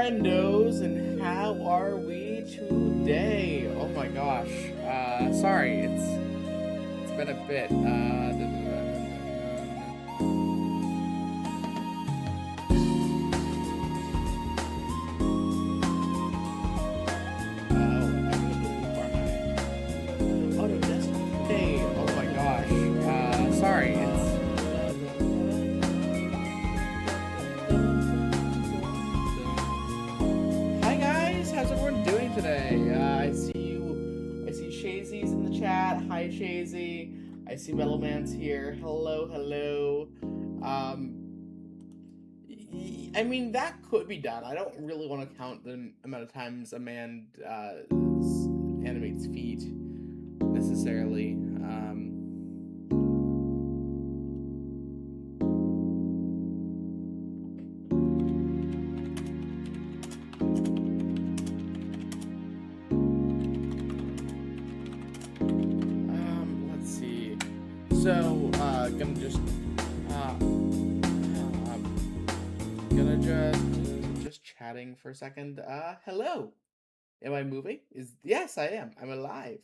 friendos, and how are we today? Oh my gosh. Sorry, it's been a bit. Oh no, that's hey. Oh my gosh. Sorry, it's. Hi guys, how's everyone doing today? I see you. I see Shazy's in the chat. Hi Shazy. I see Metalman's here. Hello, hello. I mean that could be done. I don't really want to count the amount of times a man animates feet necessarily. Let's see. So, gonna just, gonna just chatting for a second. Hello. Am I moving? Yes, I am. I'm alive.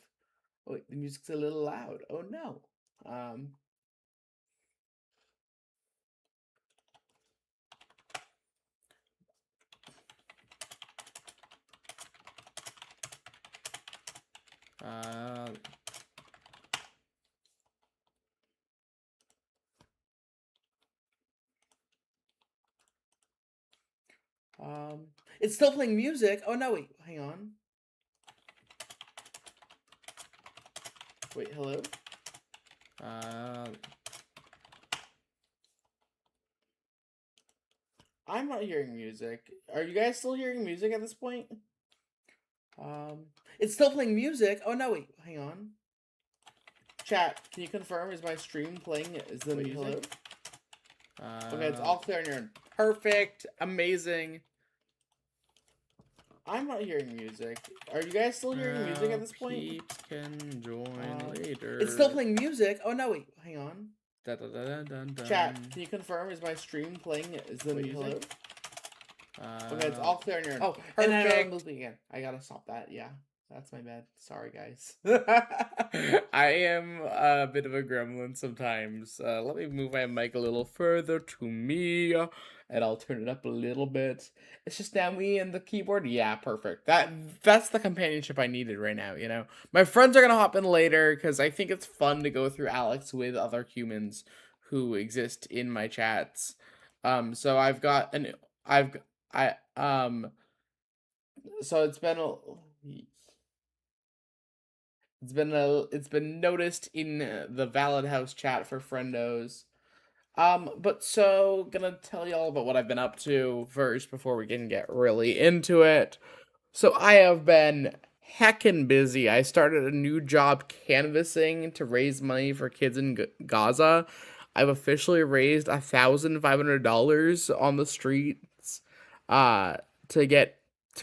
Oh, wait, the music's a little loud. Oh no. Um, uh, it's still playing music. Oh no, wait, hang on. Wait, hello? I'm not hearing music. Are you guys still hearing music at this point? It's still playing music. Oh no, wait, hang on. Chat, can you confirm, is my stream playing? Is the music? Hello? Okay, it's all clear on your end. Perfect. Amazing. I'm not hearing music. Are you guys still hearing music at this point? Peeps can join later. It's still playing music. Oh no, wait, hang on. Dun, dun, dun, dun, dun. Chat, can you confirm, is my stream playing? Is the music? Hello? Okay, it's all clear on your end. Oh, perfect. And I'm moving again. I gotta stop that. Yeah, that's my bad. Sorry, guys. I am a bit of a gremlin sometimes. Let me move my mic a little further to me, and I'll turn it up a little bit. It's just now me and the keyboard. Yeah, perfect. That's the companionship I needed right now, you know? My friends are gonna hop in later, because I think it's fun to go through Alex with other humans who exist in my chats. So I've got an... So it's been noticed in the Valid House chat for friendos. But so gonna tell y'all about what I've been up to first before we can get really into it. So I have been heckin' busy. I started a new job canvassing to raise money for kids in Gaza. I've officially raised $1,500 on the streets to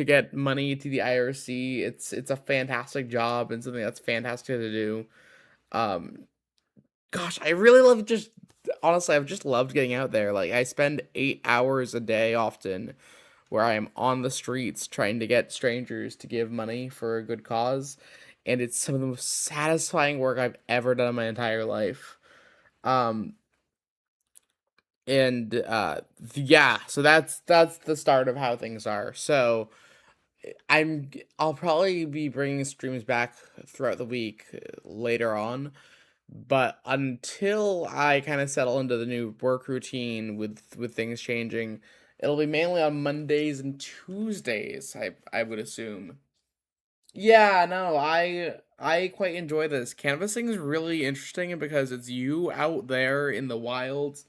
get money to the IRC. It's a fantastic job and something that's fantastic to do. Gosh, I really love just honestly, I've just loved getting out there. Like I spend 8 hours a day often where I am on the streets trying to get strangers to give money for a good cause, and it's some of the most satisfying work I've ever done in my entire life. And yeah, so that's the start of how things are. So I'll probably be bringing streams back throughout the week later on, but until I kind of settle into the new work routine with things changing, it'll be mainly on Mondays and Tuesdays, I would assume. Yeah, no, I quite enjoy this. Canvassing is really interesting because it's you out there in the wilds.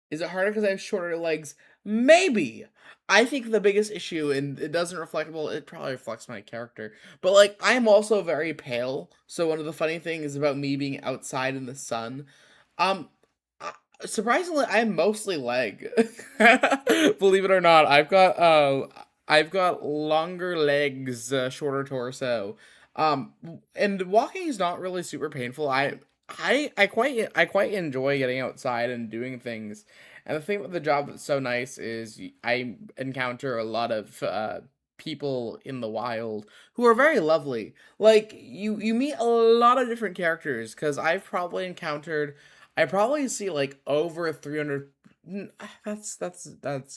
Is it harder because I have shorter legs? Maybe. I think the biggest issue, and it doesn't reflect, well, it probably reflects my character, but like, I am also very pale. So one of the funny things about me being outside in the sun, um, surprisingly, I am mostly leg. Believe it or not, I've got longer legs, shorter torso. And walking is not really super painful. I quite enjoy getting outside and doing things, And the thing with the job that's so nice is I encounter a lot of people in the wild who are very lovely. Like you meet a lot of different characters because I probably see like over 300. That's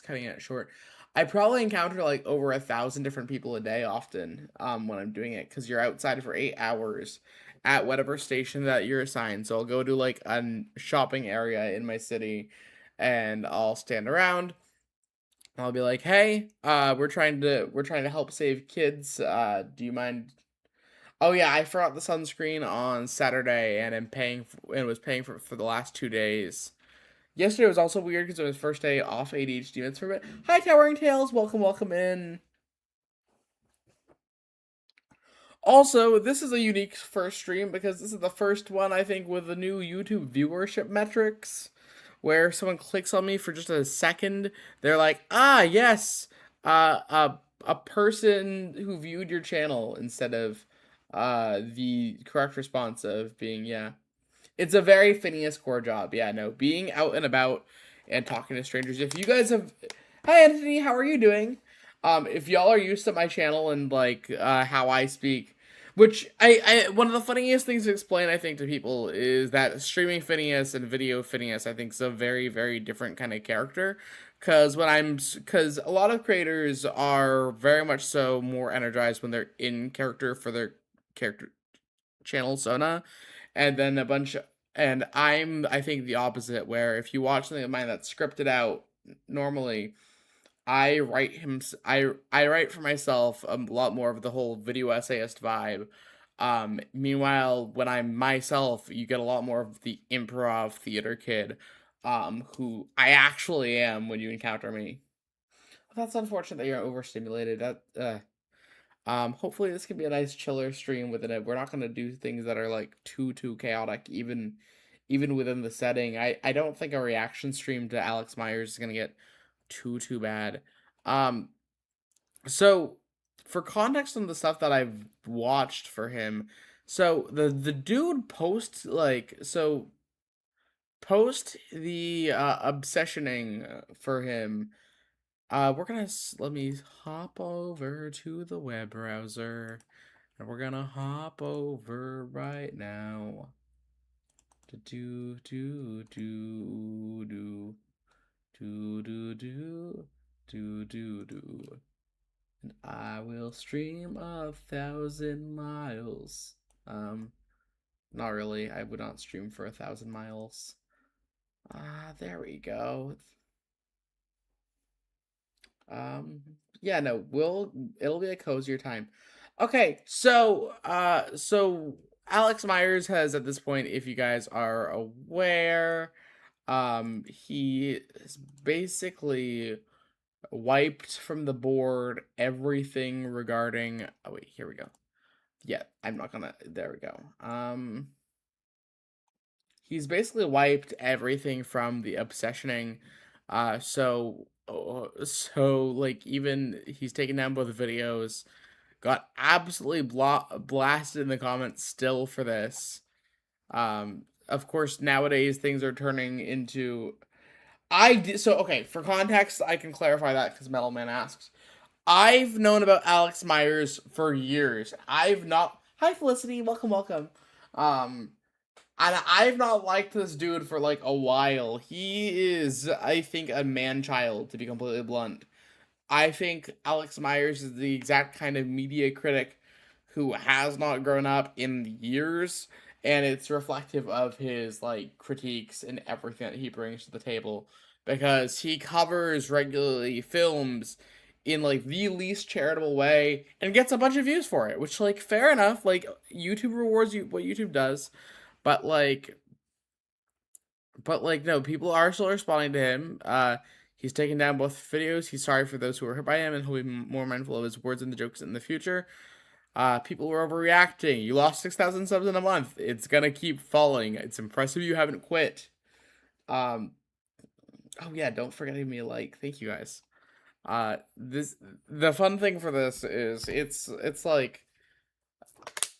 cutting it short. I probably encounter like over 1,000 different people a day often when I'm doing it because you're outside for 8 hours at whatever station that you're assigned. So I'll go to like a shopping area in my city and I'll stand around. I'll be like, "Hey, we're trying to help save kids. Do you mind?" Oh yeah, I forgot the sunscreen on Saturday, and was paying for the last 2 days. Yesterday was also weird because it was first day off ADHD meds for a bit. Hi, Towering Tales, welcome in. Also, this is a unique first stream because this is the first one I think with the new YouTube viewership metrics, where someone clicks on me for just a second, they're like, "Ah, yes, a person who viewed your channel," instead of the correct response of being yeah. It's a very Phineas core job. Yeah, no, being out and about and talking to strangers. If you guys have, hi Anthony, how are you doing? If y'all are used to my channel and like how I speak, which I one of the funniest things to explain I think to people is that streaming Phineas and video Phineas I think is a very very different kind of character. Because a lot of creators are very much so more energized when they're in character for their character channel Sona, and then I think the opposite, where if you watch something of mine that's scripted out normally, I write for myself a lot more of the whole video essayist vibe. Meanwhile, when I'm myself, you get a lot more of the improv theater kid, who I actually am when you encounter me. That's unfortunate that you're overstimulated. Hopefully this can be a nice chiller stream within it. We're not gonna do things that are like too chaotic, even within the setting. I don't think a reaction stream to Alex Myers is gonna get too bad. Um, so for context on the stuff that I've watched for him, so the dude post the obsessioning for him. Let me hop over to the web browser, and we're gonna hop over right now. Do do do do do do do do do do. And I will stream 1,000 miles. Not really. I would not stream for 1,000 miles. There we go. Yeah, no, it'll be a cozier time. Okay, so Alex Myers has at this point, if you guys are aware, he has basically wiped from the board everything regarding, oh wait, here we go. Yeah, I'm not gonna, there we go. He's basically wiped everything from the obsessioning. So like even he's taken down both videos, got absolutely blasted in the comments still for this. Of course nowadays things are turning into so okay, for context, I can clarify that because Metalman asks. I've known about Alex Myers for years. I've not Hi Felicity, welcome. Um and I've not liked this dude for like a while. He is, I think, a man child, to be completely blunt. I think Alex Myers is the exact kind of media critic who has not grown up in years, and it's reflective of his like critiques and everything that he brings to the table because he covers regularly films in like the least charitable way and gets a bunch of views for it, which like fair enough, like YouTube rewards you what YouTube does, but no, people are still responding to him. He's taken down both videos. He's sorry for those who were hurt by him, and he'll be more mindful of his words and the jokes in the future. People were overreacting. You lost 6,000 subs in a month. It's gonna keep falling. It's impressive you haven't quit. Oh yeah, don't forget to give me a like. Thank you guys. The fun thing for this is it's like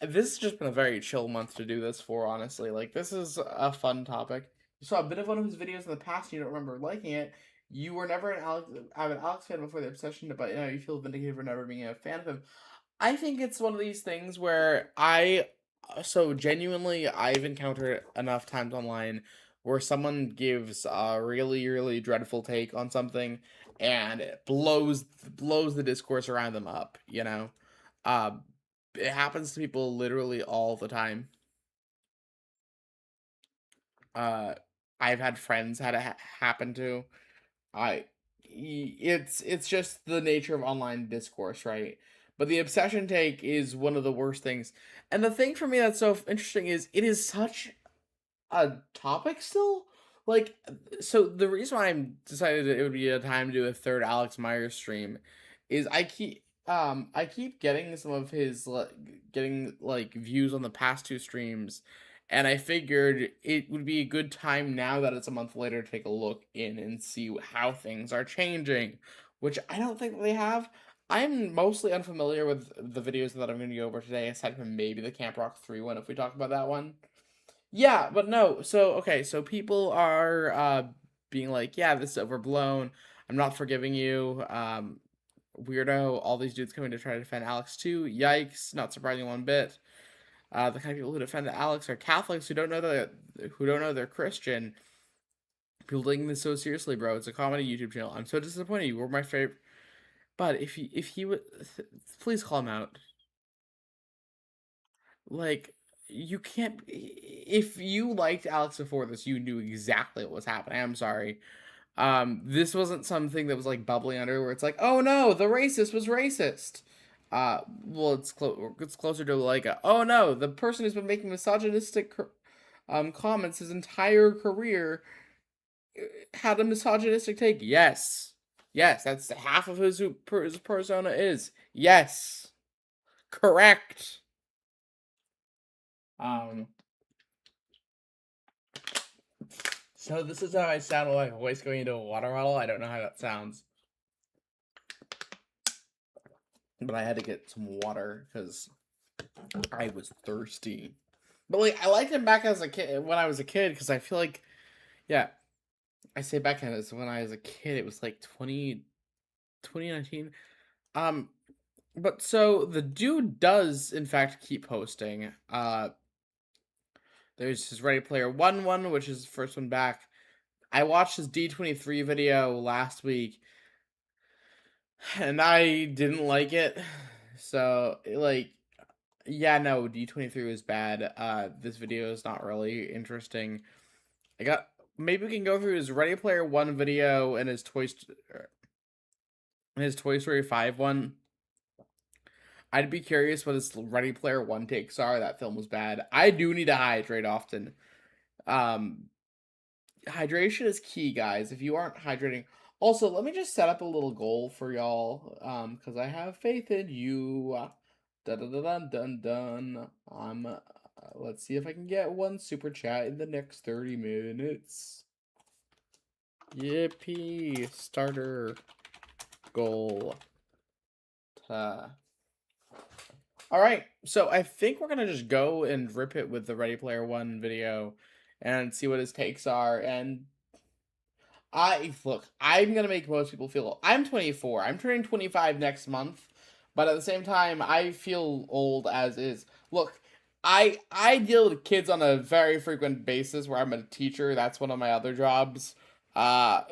this has just been a very chill month to do this for, honestly. Like this is a fun topic. saw a bit of one of his videos in the past and you don't remember liking it, you were never an avid Alex fan before the obsession, but you feel vindicated for never being a fan of him. I think it's one of these things where so genuinely, I've encountered enough times online where someone gives a really, really dreadful take on something and it blows the discourse around them up, Uh, it happens to people literally all the time. Uh, I've had friends had it happen to. I it's just the nature of online discourse, right? But the obsession take is one of the worst things. And the thing for me that's so interesting is it is such a topic still. Like, so the reason why I decided it would be a time to do a third Alex Myers stream is I keep getting some of his getting like views on the past two streams, and I figured it would be a good time now that it's a month later to take a look in and see how things are changing, which I don't think they have. I'm mostly unfamiliar with the videos that I'm going to go over today, aside from maybe the Camp Rock 3 one if we talk about that one. Yeah, but no. So okay, so people are being like, yeah, this is overblown. I'm not forgiving you. Weirdo. All these dudes coming to try to defend Alex too. Yikes! Not surprising one bit. The kind of people who defend Alex are Catholics who don't know they're Christian. People taking this so seriously, bro. It's a comedy YouTube channel. I'm so disappointed. You were my favorite. But if he would, please call him out. Like, you can't. If you liked Alex before this, you knew exactly what was happening. I'm sorry. This wasn't something that was like bubbling under where it's like, oh no, the racist was racist. Well, it's closer to like, oh no, the person who's been making misogynistic comments his entire career had a misogynistic take. Yes, yes, that's half of his persona is. Yes, correct. Um, so this is how I sound with my voice going into a water bottle. I don't know how that sounds, but I had to get some water because I was thirsty. But like, I liked him back as a kid when I was a kid because I feel like, yeah, I say back as when I was a kid. It was like 2019. But so the dude does in fact keep posting. There's his Ready Player one, which is the first one back. I watched his D23 video last week, and I didn't like it. So like, yeah, no, D23 was bad. This video is not really interesting. Maybe we can go through his Ready Player One video and his Toy Story 5 one. I'd be curious what his Ready Player One takes are. That film was bad. I do need to hydrate often. Hydration is key, guys. If you aren't hydrating, also let me just set up a little goal for y'all. Because I have faith in you. Dun dun dun dun dun dun. Let's see if I can get one super chat in the next 30 minutes. Yippee! Starter goal. Alright, so I think we're gonna just go and rip it with the Ready Player One video and see what his takes are. And I'm gonna make most people feel I'm 24. I'm turning 25 next month, but at the same time, I feel old as is. Look, I deal with kids on a very frequent basis where I'm a teacher. That's one of my other jobs. Uh,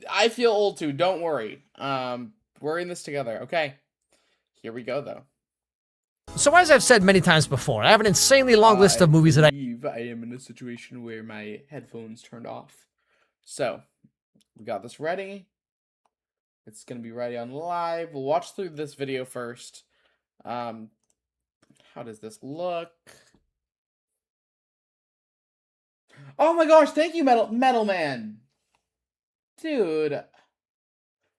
I feel old too. Don't worry. We're in this together. Okay. Here we go, though. So as I've said many times before, I have an insanely long list of movies that I believe I am in a situation where my headphones turned off. So, we got this ready. It's going to be ready on live. We'll watch through this video first. How does this look? Oh my gosh, thank you, Metal Man. Dude.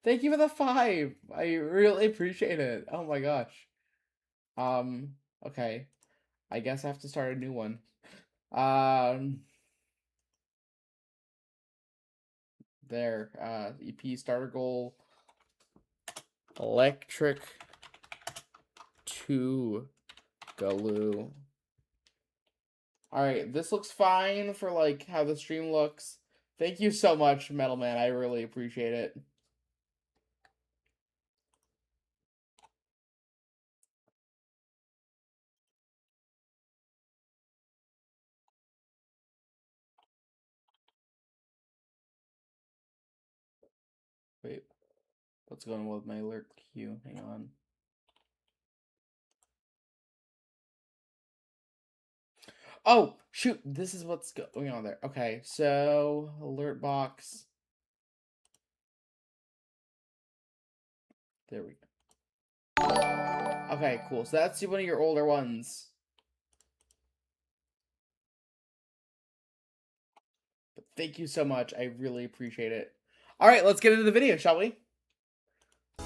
Thank you for the 5. I really appreciate it. Oh my gosh. Okay. I guess I have to start a new one. There. EP starter goal. Electric 2 Galoo. All right, this looks fine for like how the stream looks. Thank you so much, Metal Man. I really appreciate it. Wait, what's going on with my alert queue? Hang on. Oh, shoot. This is what's going on there. Okay, so alert box. There we go. Okay, cool. So that's one of your older ones. But thank you so much. I really appreciate it. All right, let's get into the video, shall we?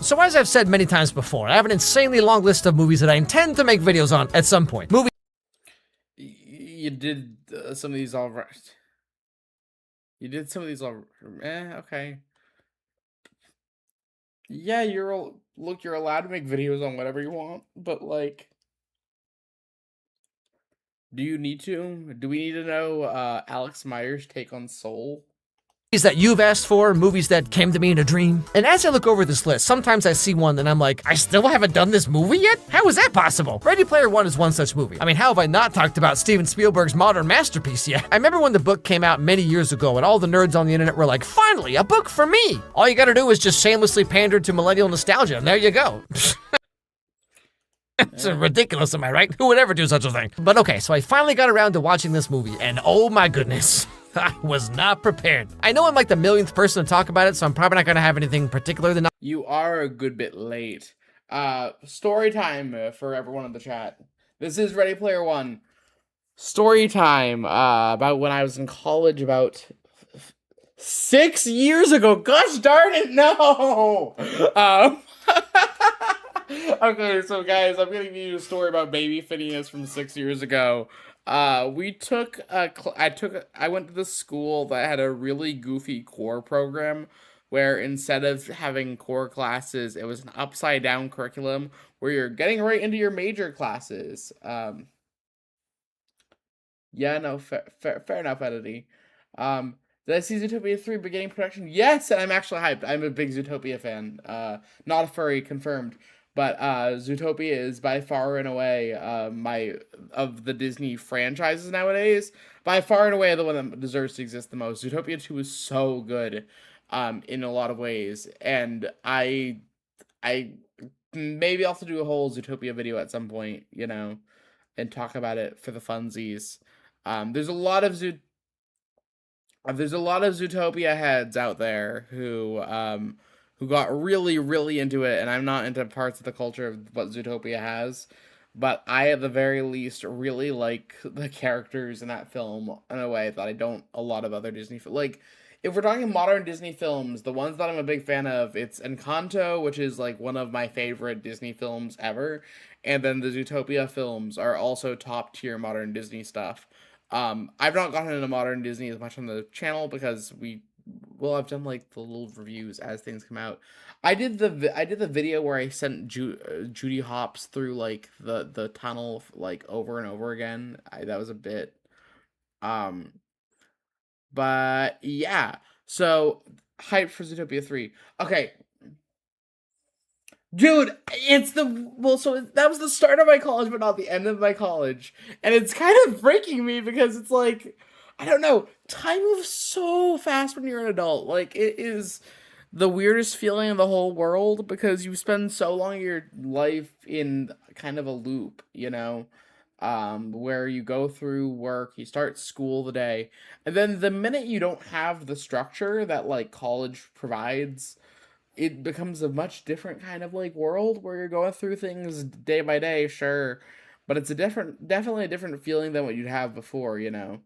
So as I've said many times before, I have an insanely long list of movies that I intend to make videos on at some point. You did some of these all right. You did some of these all. Okay. Yeah, you're allowed to make videos on whatever you want, but like, do you need to? Do we need to know Alex Meyer's take on Soul? Movies that you've asked for, movies that came to me in a dream. And as I look over this list, sometimes I see one and I'm like, I still haven't done this movie yet? How is that possible? Ready Player One is one such movie. I mean, how have I not talked about Steven Spielberg's modern masterpiece yet? I remember when the book came out many years ago and all the nerds on the internet were like, finally, a book for me! All you gotta do is just shamelessly pander to millennial nostalgia, and there you go. It's ridiculous, am I right? Who would ever do such a thing? But okay, so I finally got around to watching this movie, and oh my goodness. I was not prepared. I know I'm like the millionth person to talk about it, so I'm probably not going to have anything particular than. You are a good bit late. Story time for everyone in the chat. This is Ready Player One. Story time about when I was in college about 6 years ago. Gosh darn it, no! Okay, so guys, I'm gonna give you a story about Baby Phineas from 6 years ago. I went to the school that had a really goofy core program where instead of having core classes, it was an upside down curriculum where you're getting right into your major classes. Yeah, no, fair enough, Edity. Did I see Zootopia 3 beginning production? Yes, and I'm actually hyped. I'm a big Zootopia fan. Not a furry, confirmed. But Zootopia is by far and away of the Disney franchises nowadays, by far and away the one that deserves to exist the most. Zootopia 2 is so good in a lot of ways, and I maybe I'll have to do a whole Zootopia video at some point, you know, and talk about it for the funsies. There's a lot of Zootopia heads out there who got really, really into it, and I'm not into parts of the culture of what Zootopia has, but I, at the very least, really like the characters in that film in a way that I don't a lot of other Disney like. If we're talking modern Disney films, the ones that I'm a big fan of, it's Encanto, which is like one of my favorite Disney films ever, and then the Zootopia films are also top tier modern Disney stuff. I've not gotten into modern Disney as much on the channel because I've done like the little reviews as things come out. I did the video where I sent Judy Hopps through like the tunnel like over and over again. That was a bit, but yeah. So hyped for Zootopia 3. Okay, dude, so that was the start of my college, but not the end of my college. And it's kind of breaking me because it's like, I don't know, time moves so fast when you're an adult. Like, it is the weirdest feeling in the whole world because you spend so long of your life in kind of a loop, you know? Where you go through work, you start school the day, and then the minute you don't have the structure that like college provides, it becomes a much different kind of like world where you're going through things day by day, sure, but it's definitely a different feeling than what you'd have before, you know.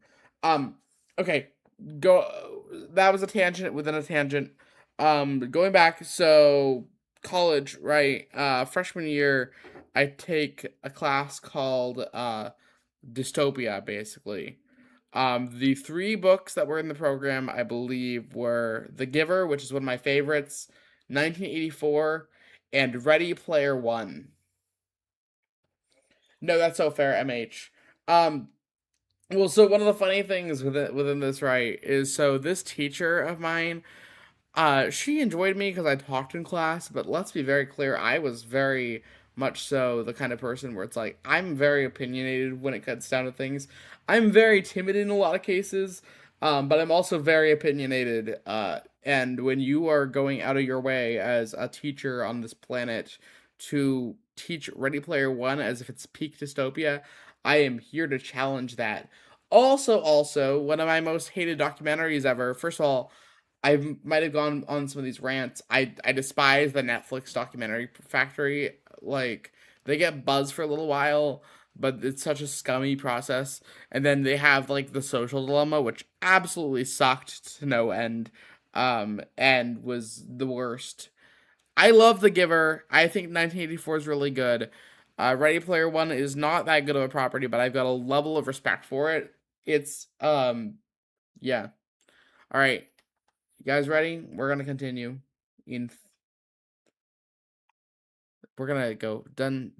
Okay, that was a tangent within a tangent. Going back, so college, right? Freshman year, I take a class called Dystopia, basically. The three books that were in the program, I believe, were The Giver, which is one of my favorites, 1984, and Ready Player One. No, that's so fair, MH. Well, so one of the funny things within this, right, is so this teacher of mine, she enjoyed me because I talked in class, but let's be very clear, I was very much so the kind of person where it's like I'm very opinionated when it comes down to things. I'm very timid in a lot of cases, but I'm also very opinionated. And when you are going out of your way as a teacher on this planet to teach Ready Player One as if it's peak dystopia, I am here to challenge that. Also, one of my most hated documentaries ever. First of all, I might have gone on some of these rants. I despise the Netflix documentary factory. Like they get buzz for a little while, but it's such a scummy process. And then they have like The Social Dilemma, which absolutely sucked to no end, and was the worst. I love The Giver. I think 1984 is really good. Ready Player One is not that good of a property, but I've got a level of respect for it. It's yeah. All right. You guys ready? We're gonna continue. We're gonna go dun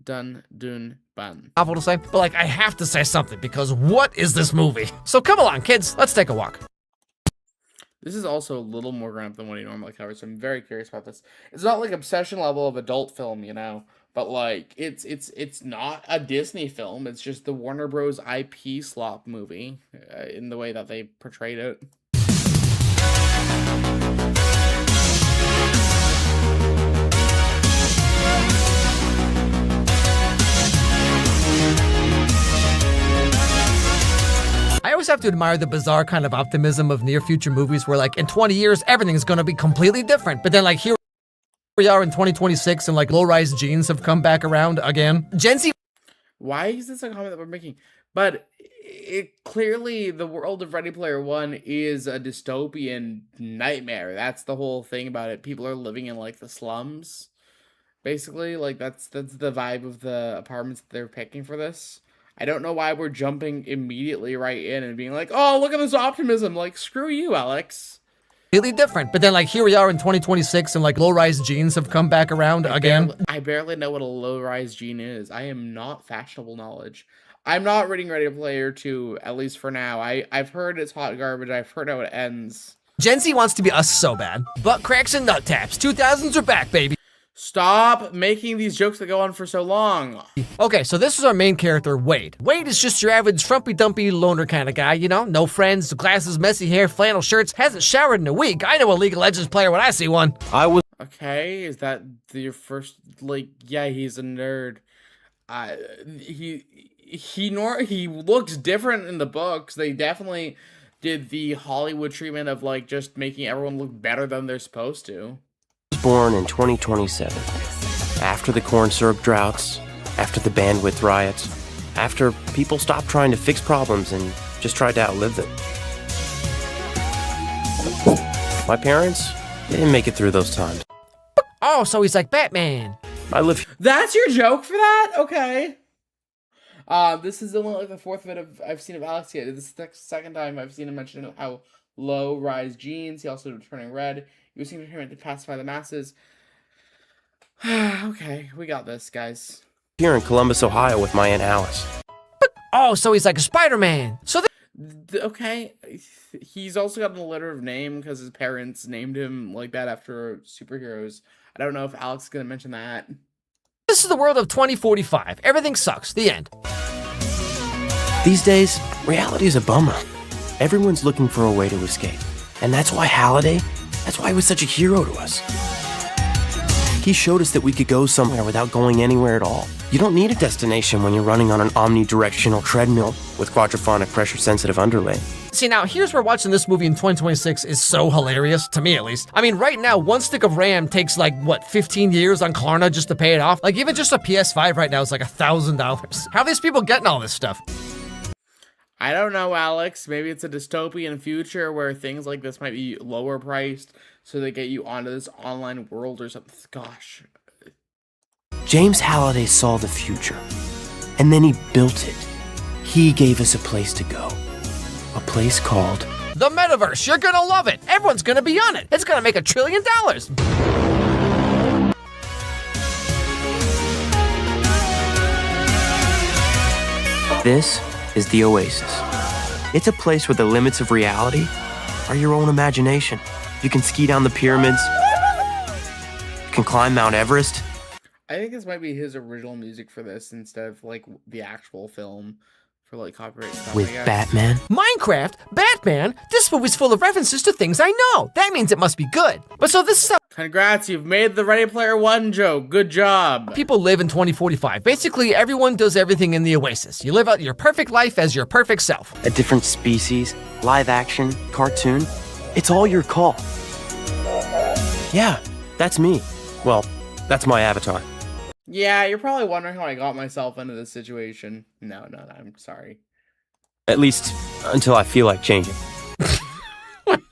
bun. Awful to say, but like I have to say something because what is this movie? So come along, kids, let's take a walk. This is also a little more grown up than what he normally covers, so I'm very curious about this. It's not like obsession level of adult film, you know, but like it's not a Disney film. It's just the Warner Bros. IP slop movie in the way that they portrayed it. I always have to admire the bizarre kind of optimism of near future movies where like in 20 years everything's gonna be completely different. But then like here we are in 2026 and like low-rise jeans have come back around again. Gen Z. Why is this a comment that we're making? But it clearly the world of Ready Player One is a dystopian nightmare. That's the whole thing about it. People are living in like the slums. Basically, like that's the vibe of the apartments that they're picking for this. I don't know why we're jumping immediately right in and being like, "Oh, look at this optimism." Like, screw you, Alex. Completely different. But then like here we are in 2026 and like low-rise jeans have come back around again. I barely know what a low-rise jean is. I am not fashionable knowledge. I'm not reading Ready Player 2, at least for now. I've heard it's hot garbage. I've heard how it ends. Gen Z wants to be us so bad. Butt cracks and nut taps. 2000s are back, baby. Stop making these jokes that go on for so long. Okay, so this is our main character, Wade. Wade is just your average frumpy-dumpy loner kind of guy, you know? No friends, glasses, messy hair, flannel shirts, hasn't showered in a week. I know a League of Legends player when I see one. Okay, is that your first, like, yeah, he's a nerd. He looks different in the books. They definitely did the Hollywood treatment of, like, just making everyone look better than they're supposed to. Born in 2027, after the corn syrup droughts, after the bandwidth riots, after people stopped trying to fix problems and just tried to outlive them. My parents, they didn't make it through those times. Oh, so he's like Batman. I live That's your joke for that? Okay. This is only like the fourth bit I've seen of Alex yet. This is the second time I've seen him mention how low-rise jeans. He also turning red. You seem to him to pacify the masses. Okay, we got this, guys. here in Columbus, Ohio with my Aunt Alice. Oh, so he's like a Spider-Man. So Okay, he's also got an alliterative name because his parents named him like that after superheroes. I don't know if Alex is gonna mention that. this is the world of 2045. Everything sucks. The end. These days, reality is a bummer. Everyone's looking for a way to escape. And that's why Halliday, that's why he was such a hero to us. He showed us that we could go somewhere without going anywhere at all. You don't need a destination when you're running on an omnidirectional treadmill with quadraphonic pressure-sensitive underlay. See, now, here's where watching this movie in 2026 is so hilarious, to me at least. I mean, right now, one stick of RAM takes like, what, 15 years on Klarna just to pay it off? Like, even just a PS5 right now is like $1,000. How are these people getting all this stuff? I don't know, Alex. Maybe it's a dystopian future where things like this might be lower priced, so they get you onto this online world or something. Gosh. James Halliday saw the future, and then he built it. He gave us a place to go. A place called... The metaverse. You're gonna love it. Everyone's gonna be on it. It's gonna make $1 trillion. This is the Oasis. It's a place where the limits of reality are your own imagination. You can ski down the pyramids. You can climb Mount Everest. I think this might be his original music for this instead of like the actual film for like copyright stuff. With I guess. Batman. Minecraft? Batman? This movie's full of references to things I know. That means it must be good. But so this is how Congrats, you've made the Ready Player One joke. Good job. people live in 2045. Basically, everyone does everything in the Oasis. You live out your perfect life as your perfect self. A different species, live action, cartoon. It's all your call. Yeah, that's me. Well, that's my avatar. Yeah, you're probably wondering how I got myself into this situation. No, I'm sorry. At least until I feel like changing.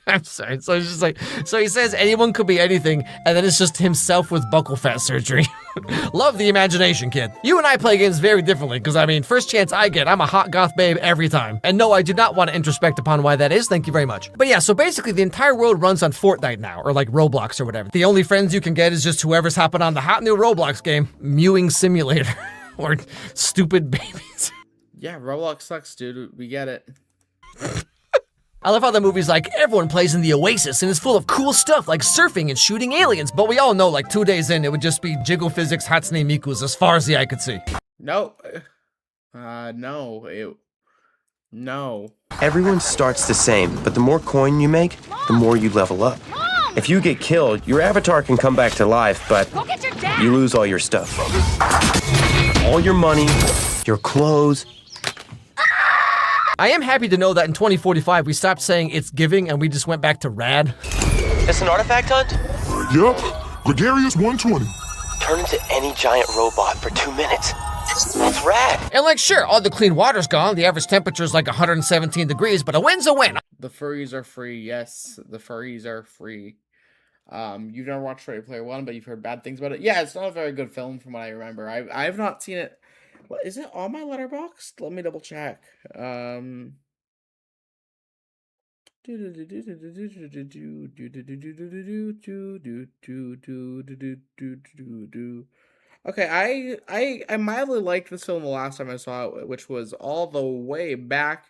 I'm sorry. So it's just like, so he says anyone could be anything, and then it's just himself with buccal fat surgery. Love the imagination, kid. You and I play games very differently, because I mean, first chance I get, I'm a hot goth babe every time. And no, I do not want to introspect upon why that is. Thank you very much. But yeah, so basically the entire world runs on Fortnite now, or like Roblox or whatever. The only friends you can get is just whoever's hopping on the hot new Roblox game, Mewing Simulator, or Stupid Babies. Yeah, Roblox sucks, dude. We get it. I love how the movie's like, everyone plays in the Oasis and is full of cool stuff like surfing and shooting aliens, but we all know like 2 days in, it would just be Jiggle Physics, Hatsune Miku's as far as the eye could see. No. No. Everyone starts the same, but the more coin you make, the more you level up. If you get killed, your avatar can come back to life, but you lose all your stuff. All your money, your clothes. I am happy to know that in 2045 we stopped saying it's giving and we just went back to rad. It's an artifact hunt? Yep, Gregarious 120. Turn into any giant robot for 2 minutes. That's rad. And like, sure, all the clean water's gone, the average temperature's like 117 degrees, but a win's a win. The furries are free. Yes, the furries are free. You've never watched Ready Player One, but you've heard bad things about it. Yeah, it's not a very good film from what I remember. I've not seen it. What is it on my Letterboxd? Let me double check. Okay, I mildly liked this film the last time I saw it, which was all the way back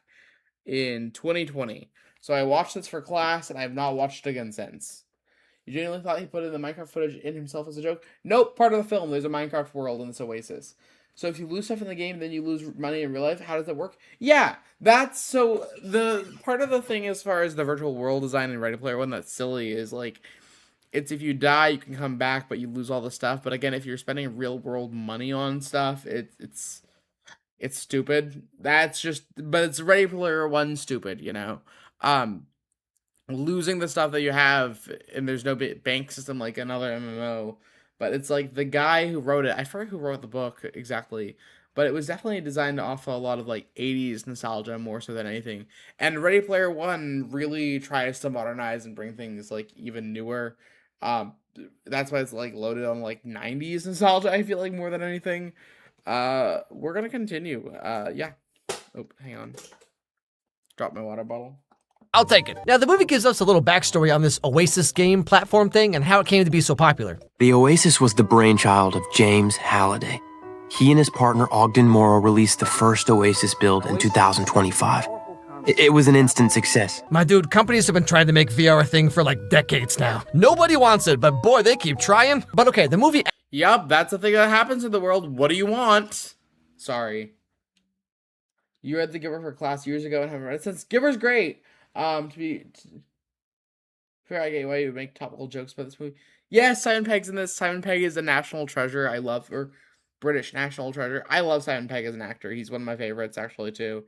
in 2020. So I watched this for class, and I have not watched it again since. You genuinely thought he put in the Minecraft footage in himself as a joke? Nope, part of the film. There's a Minecraft world in this Oasis. So if you lose stuff in the game, then you lose money in real life. How does that work? Yeah, that's so the part of the thing as far as the virtual world design in Ready Player One that's silly is like, it's if you die, you can come back, but you lose all the stuff. But again, if you're spending real world money on stuff, it's stupid. That's just, but it's Ready Player One stupid, you know? Losing the stuff that you have, and there's no bank system like another MMO. But it's like the guy who wrote it, I forget who wrote the book exactly, but it was definitely designed to offer a lot of like 80s nostalgia more so than anything. And Ready Player One really tries to modernize and bring things like even newer. That's why it's like loaded on like 90s nostalgia, I feel like, more than anything. We're gonna continue. Yeah. Oh, hang on. Drop my water bottle. I'll take it. Now, the movie gives us a little backstory on this Oasis game platform thing and how it came to be so popular. The Oasis was the brainchild of James Halliday. He and his partner Ogden Morrow released the first Oasis build in 2025. It was an instant success. My dude, companies have been trying to make VR a thing for like decades now. Nobody wants it, but boy, they keep trying. But okay, the movie... Yup, that's the thing that happens in the world. What do you want? Sorry. You read The Giver for class years ago and haven't read it since. Giver's great. Fair, I get why you would make topical jokes about this movie. Yes, Simon Pegg's in this. Simon Pegg is a national treasure. I love her. British national treasure. I love Simon Pegg as an actor. He's one of my favorites, actually, too.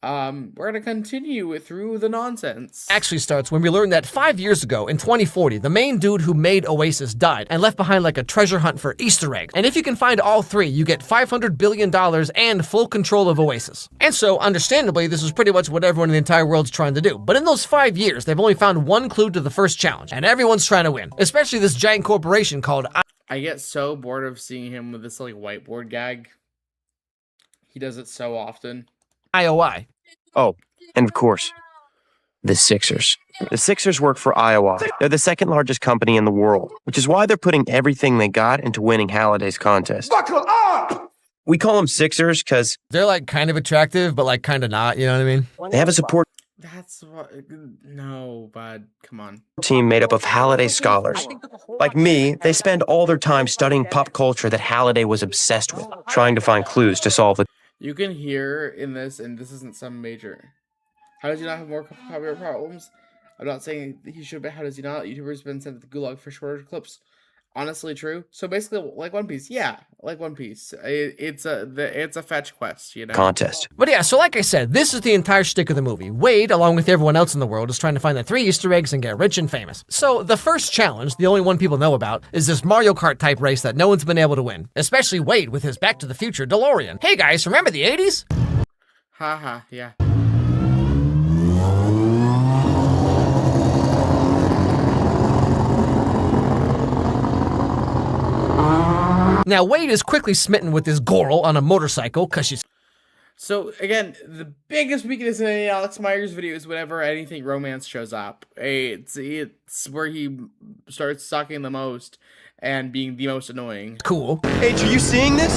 We're gonna continue through the nonsense. Actually starts when we learn that 5 years ago, in 2040, the main dude who made Oasis died and left behind like a treasure hunt for Easter eggs. And if you can find all three, you get $500 billion and full control of Oasis. And so, understandably, this is pretty much what everyone in the entire world's trying to do. But in those 5 years, they've only found one clue to the first challenge, and everyone's trying to win. Especially this giant corporation called I get so bored of seeing him with this like whiteboard gag. He does it so often. IOI. Oh, and of course, the Sixers. The Sixers work for Iowa. They're the second largest company in the world, which is why they're putting everything they got into winning Halliday's contest. Buckle up! We call them Sixers because They're like kind of attractive, but like kind of not, you know what I mean? they have a support That's what. No, bud. Come on. Team made up of Halliday scholars. Like me, they spend all their time studying pop culture that Halliday was obsessed with, trying to find clues to solve the You can hear in this, and this isn't some major. How does he not have more copyright problems? I'm not saying he should, but how does he not? YouTubers been sent to the gulag for shorter clips. Honestly, true. So basically, like One Piece, yeah, like One Piece. It's a fetch quest, you know. contest. But yeah, so like I said, this is the entire shtick of the movie. Wade, along with everyone else in the world, is trying to find the 3 Easter eggs and get rich and famous. So the first challenge, the only one people know about, is this Mario Kart type race that no one's been able to win. Especially Wade with his Back to the Future DeLorean. Hey guys, remember the 80s? Haha, yeah. Now Wade is quickly smitten with this girl on a motorcycle because she's So again, the biggest weakness in any Alex Myers video is whenever anything romance shows up. It's where he starts sucking the most and being the most annoying. cool. H, are you seeing this?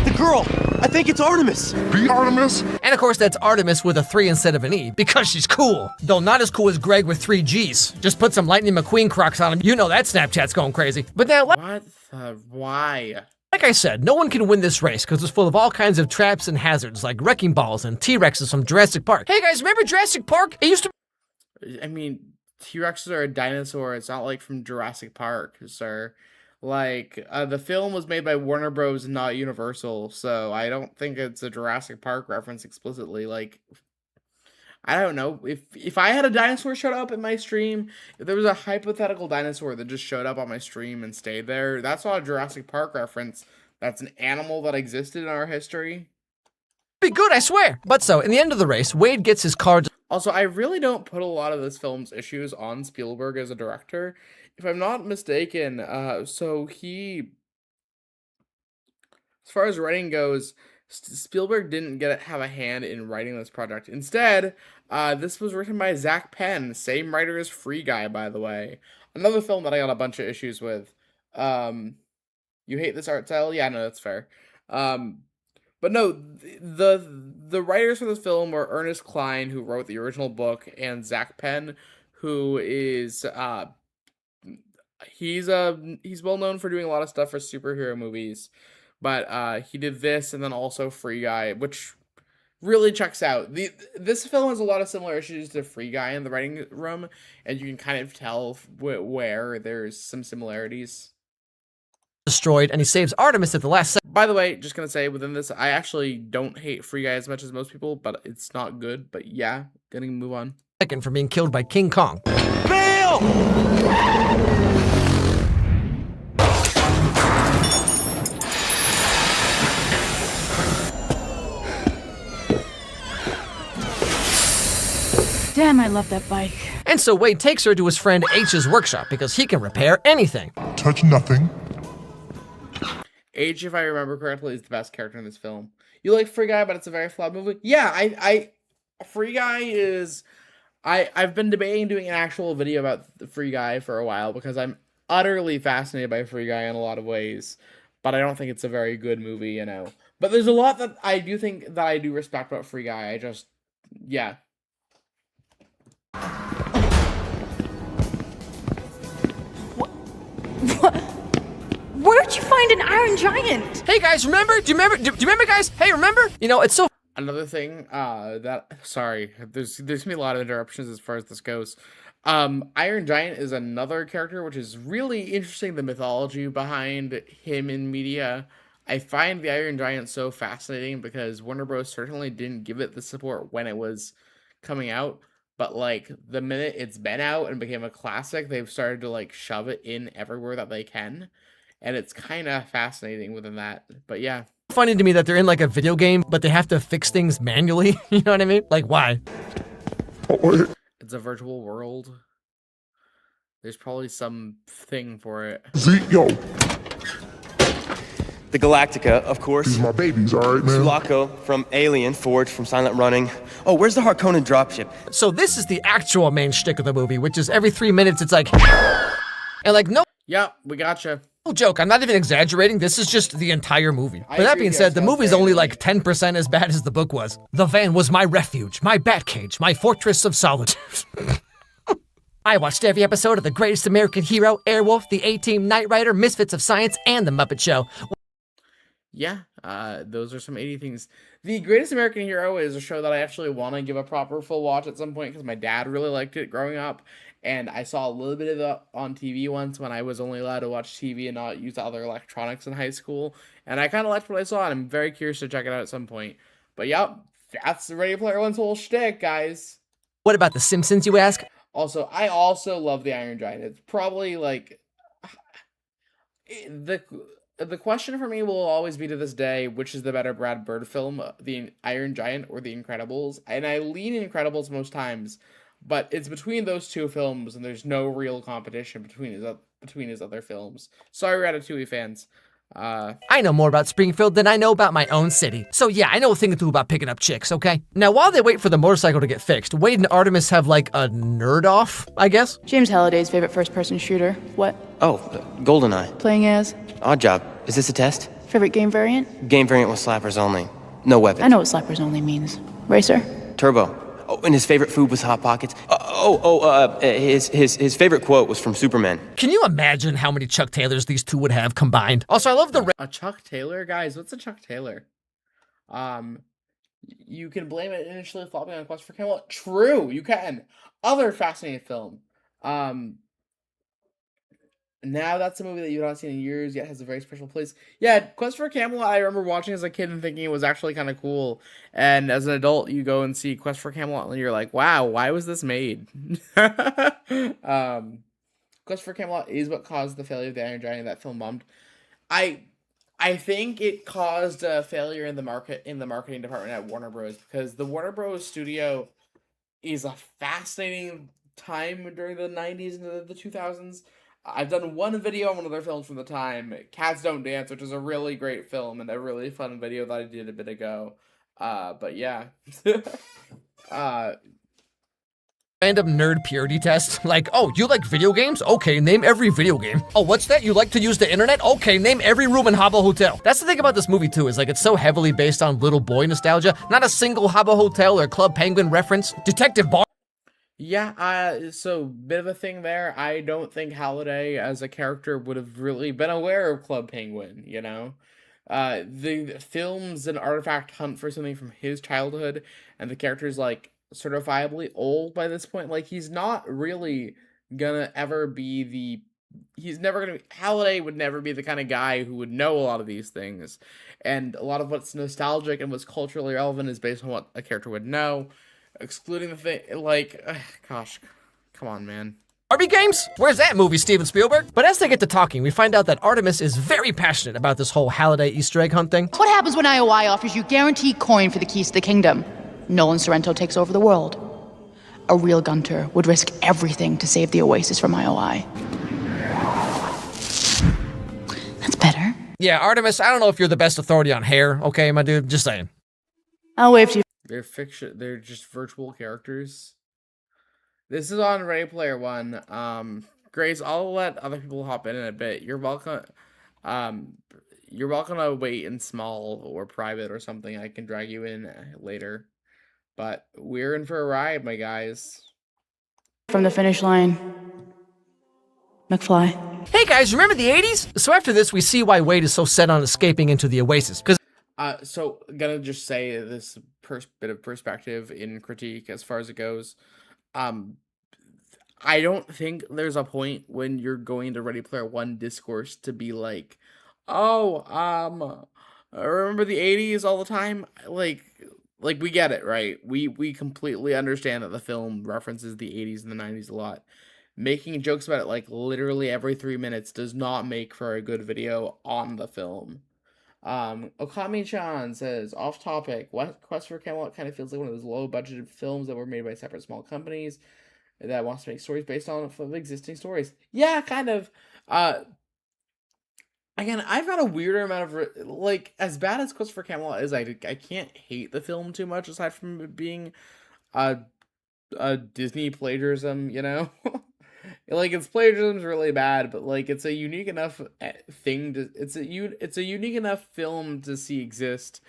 The girl! I think it's Artemis! The Artemis? And of course that's Artemis with a 3 instead of an E, because she's cool. Though not as cool as Greg with 3 Gs. Just put some Lightning McQueen Crocs on him, you know that Snapchat's going crazy. But now, What the? Why? like I said, no one can win this race because it's full of all kinds of traps and hazards like wrecking balls and T-Rexes from Jurassic Park. Hey guys, remember Jurassic Park? It used to I mean, T-Rexes are a dinosaur. It's not like from Jurassic Park, sir. Like, the film was made by Warner Bros. And not Universal, so I don't think it's a Jurassic Park reference explicitly. Like, I don't know. If I had a dinosaur showed up in my stream, if there was a hypothetical dinosaur that just showed up on my stream and stayed there, that's not a Jurassic Park reference. That's an animal that existed in our history. be good, I swear. But so, in the end of the race, Wade gets his car Also, I really don't put a lot of this film's issues on Spielberg as a director. If I'm not mistaken, so he, as far as writing goes, Spielberg didn't have a hand in writing this project. Instead, this was written by Zach Penn, same writer as Free Guy, by the way. Another film that I got a bunch of issues with. You hate this art style? Yeah, no, that's fair. But no, the writers for this film were Ernest Cline, who wrote the original book, and Zach Penn, who is he's well known for doing a lot of stuff for superhero movies, but he did this and then also Free Guy, which really checks out. This film has a lot of similar issues to Free Guy in the writing room, and you can kind of tell where there's some similarities. destroyed and he saves Artemis at the last By the way, just gonna say within this, I actually don't hate Free Guy as much as most people, but it's not good. But yeah, gonna move on. second from being killed by King Kong. Bail! Damn, I love that bike. And so Wade takes her to his friend H's workshop because he can repair anything. Touch nothing. H, if I remember correctly, is the best character in this film. You like Free Guy, but it's a very flawed movie. Yeah, Free Guy is. I've been debating doing an actual video about the Free Guy for a while because I'm utterly fascinated by Free Guy in a lot of ways, but I don't think it's a very good movie, you know. But there's a lot that I do think that I do respect about Free Guy. Yeah. Where'd you find an Iron Giant? Hey guys, remember? Do you remember guys? Hey, remember? You know, it's so Another thing, there's gonna be a lot of interruptions as far as this goes. Iron Giant is another character which is really interesting, the mythology behind him in media. I find the Iron Giant so fascinating because Warner Bros. Certainly didn't give it the support when it was coming out, but like the minute it's been out and became a classic, they've started to like shove it in everywhere that they can, and it's kind of fascinating within that. But yeah. funny to me that they're in like a video game, but they have to fix things manually. You know what I mean? Like, why? It's a virtual world. There's probably some thing for it. Yo, The Galactica, of course. these my babies, alright, man? Sulaco from Alien, Forge from Silent Running. Oh, where's the Harkonnen dropship? So this is the actual main shtick of the movie, which is every 3 minutes it's like, and like no. Yeah, we gotcha. No joke, I'm not even exaggerating. This is just the entire movie. I But that agree being with you, said, the it sounds movie's very only annoying. like 10% as bad as the book was. The van was my refuge, my bat cage, my fortress of solitude. I watched every episode of The Greatest American Hero, Airwolf, The A-Team, Knight Rider, Misfits of Science, and The Muppet Show. Yeah, those are some 80 things. The Greatest American Hero is a show that I actually want to give a proper full watch at some point because my dad really liked it growing up, and I saw a little bit of it on TV once when I was only allowed to watch TV and not use other electronics in high school, and I kind of liked what I saw, and I'm very curious to check it out at some point. But yep, that's the Ready Player One's whole shtick, guys. What about The Simpsons, you ask? Also, I also love the Iron Giant. It's probably like the question for me will always be to this day, which is the better Brad Bird film, the Iron Giant or the Incredibles? And I lean Incredibles most times, but it's between those two films, and there's no real competition between his other films. Sorry, Ratatouille fans. I know more about Springfield than I know about my own city. So yeah, I know a thing or two about picking up chicks, okay? Now, while they wait for the motorcycle to get fixed, Wade and Artemis have like a nerd off, I guess? James Halliday's favorite first-person shooter. What? Oh, GoldenEye. Playing as? Odd job. Is this a test? Favorite game variant? Game variant with slappers only. No weapons. I know what slappers only means. Racer? Turbo. Oh, and his favorite food was Hot Pockets. His favorite quote was from Superman. Can you imagine how many Chuck Taylors these two would have combined? Also, I love the A Chuck Taylor, guys. What's a Chuck Taylor? You can blame it initially flopping on Quest for Camelot. True, you can. Other fascinating film. Now that's a movie that you've not seen in years, yet has a very special place. Yeah, Quest for Camelot, I remember watching as a kid and thinking it was actually kind of cool. And as an adult, you go and see Quest for Camelot and you're like, wow, why was this made? Quest for Camelot is what caused the failure of the Iron Giant. That film bombed. I think it caused a failure in the marketing department at Warner Bros. Because the Warner Bros. Studio is a fascinating time during the 90s and the 2000s. I've done one video on one of their films from the time, Cats Don't Dance, which is a really great film and a really fun video that I did a bit ago. But yeah. random nerd purity test. Like, oh, you like video games? Okay, name every video game. Oh, what's that? You like to use the internet? Okay, name every room in Habbo Hotel. That's the thing about this movie too, is like it's so heavily based on little boy nostalgia. Not a single Habbo Hotel or Club Penguin reference. Detective Bar. Yeah, so bit of a thing there. I don't think Halliday as a character would have really been aware of Club Penguin, you know? The film's an artifact hunt for something from his childhood, and the character's like certifiably old by this point. Like, he's not really gonna ever be Halliday would never be the kind of guy who would know a lot of these things. And a lot of what's nostalgic and what's culturally relevant is based on what a character would know. Excluding the thing, like, gosh, come on, man. Barbie games? Where's that movie, Steven Spielberg? But as they get to talking, we find out that Artemis is very passionate about this whole Halliday Easter egg hunt thing. What happens when IOI offers you guaranteed coin for the keys to the kingdom? Nolan Sorrento takes over the world. A real Gunter would risk everything to save the Oasis from IOI. That's better. Yeah, Artemis, I don't know if you're the best authority on hair, okay, my dude? Just saying. I'll wave to you. They're fiction. They're just virtual characters. This is on Ready Player One. Grace, I'll let other people hop in a bit. You're welcome. You're welcome to wait in small or private or something. I can drag you in later. But we're in for a ride, my guys. From the finish line. McFly. Hey guys, remember the 80s? So after this, we see why Wade is so set on escaping into the Oasis. Because So gonna just say this bit of perspective in critique as far as it goes. I don't think there's a point when you're going to Ready Player One discourse to be like, oh, I remember the 80s all the time. Like we get it, right? We completely understand that the film references the 80s and the 90s a lot. Making jokes about it like literally every 3 minutes does not make for a good video on the film. Okami-chan says, off topic, Quest for Camelot kind of feels like one of those low-budgeted films that were made by separate small companies that wants to make stories based on existing stories. Yeah, kind of. Again, I've got a weirder amount of, like, as bad as Quest for Camelot is, I can't hate the film too much, aside from it being a Disney plagiarism, you know? Like its plagiarism's really bad, but like it's a unique enough thing to it's a unique enough film to see exist.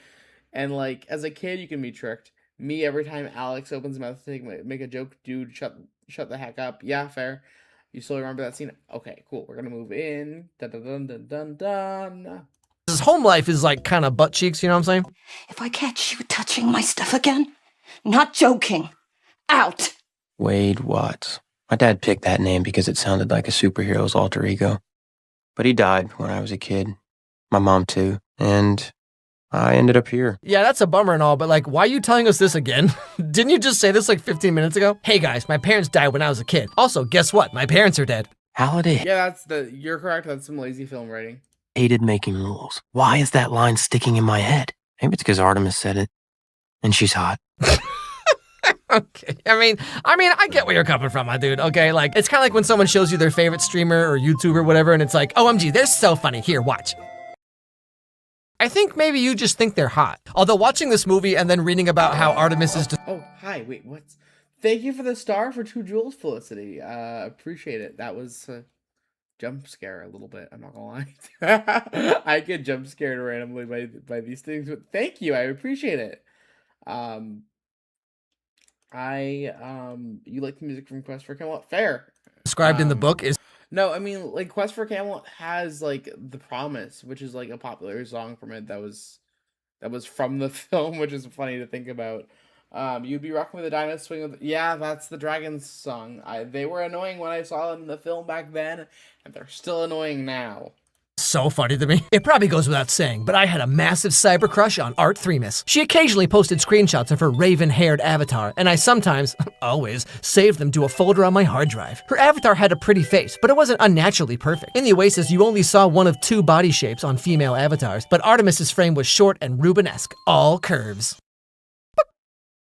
And like as a kid, you can be tricked. Me, every time Alex opens his mouth to make a joke, dude, shut the heck up. Yeah, fair. You still remember that scene? Okay, cool. We're gonna move in. Dun dun dun dun dun dun. His home life is like kind of butt cheeks, you know what I'm saying? If I catch you touching my stuff again, not joking, out. Wade Watts. My dad picked that name because it sounded like a superhero's alter ego. But he died when I was a kid. My mom too. And I ended up here. Yeah, that's a bummer and all, but like, why are you telling us this again? Didn't you just say this like 15 minutes ago? Hey guys, my parents died when I was a kid. Also, guess what? My parents are dead. Halliday Yeah, you're correct. That's some lazy film writing. hated making rules. Why is that line sticking in my head? Maybe it's because Artemis said it. And she's hot. Okay, I mean, I get where you're coming from, my dude. Okay, like it's kind of like when someone shows you their favorite streamer or YouTuber, whatever, and it's like, OMG, they're so funny. Here, watch. I think maybe you just think they're hot. Although watching this movie and then reading about how Artemis is. Oh, hi. Wait, what's? Thank you for the star for 2 jewels, Felicity. Appreciate it. That was a jump scare a little bit. I'm not gonna lie. I get jump scared randomly by these things, but thank you. I appreciate it. You like the music from Quest for Camelot? Fair. Described in the book is. No, I mean, like, Quest for Camelot has, like, The Promise, which is, like, a popular song from it that was from the film, which is funny to think about. You'd be rocking with the dino swing with... Yeah, that's the Dragons song. They were annoying when I saw them in the film back then, and they're still annoying now. So funny to me. It probably goes without saying, but I had a massive cyber crush on Art Threemis. She occasionally posted screenshots of her raven-haired avatar, and I sometimes, always, saved them to a folder on my hard drive. Her avatar had a pretty face, but it wasn't unnaturally perfect. In the Oasis, you only saw one of 2 body shapes on female avatars, but Artemis's frame was short and Rubenesque, all curves.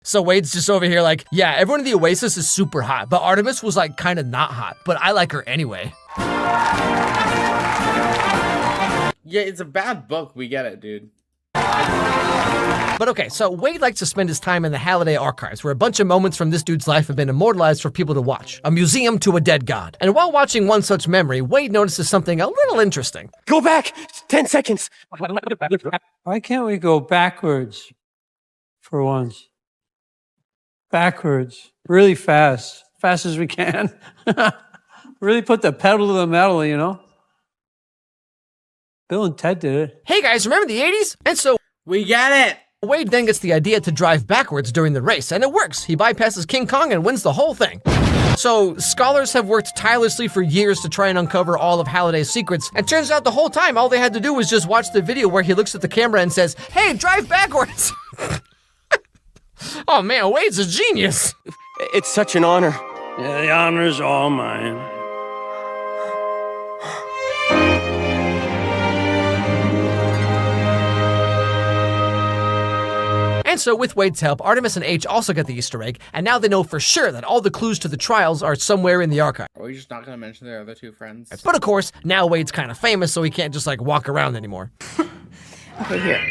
So Wade's just over here like, yeah, everyone in the Oasis is super hot, but Artemis was like kind of not hot, but I like her anyway. Yeah, it's a bad book. We get it, dude. But okay, so Wade likes to spend his time in the Halliday archives, where a bunch of moments from this dude's life have been immortalized for people to watch. A museum to a dead god. And while watching one such memory, Wade notices something a little interesting. Go back! 10 seconds! Why can't we go backwards for once? Backwards. Really fast. Fast as we can. Really put the pedal to the metal, you know? Bill and Ted did it. Hey guys, remember the 80s? And so We get it! Wade then gets the idea to drive backwards during the race, and it works. He bypasses King Kong and wins the whole thing. So, scholars have worked tirelessly for years to try and uncover all of Halliday's secrets, and turns out the whole time all they had to do was just watch the video where he looks at the camera and says, "Hey, drive backwards!" Oh man, Wade's a genius! It's such an honor. Yeah, the honor's all mine. And so, with Wade's help, Artemis and H also get the Easter egg, and now they know for sure that all the clues to the trials are somewhere in the archive. Are we just not gonna mention their other 2 friends? But of course, now Wade's kind of famous, so he can't just like walk around anymore. Okay, here.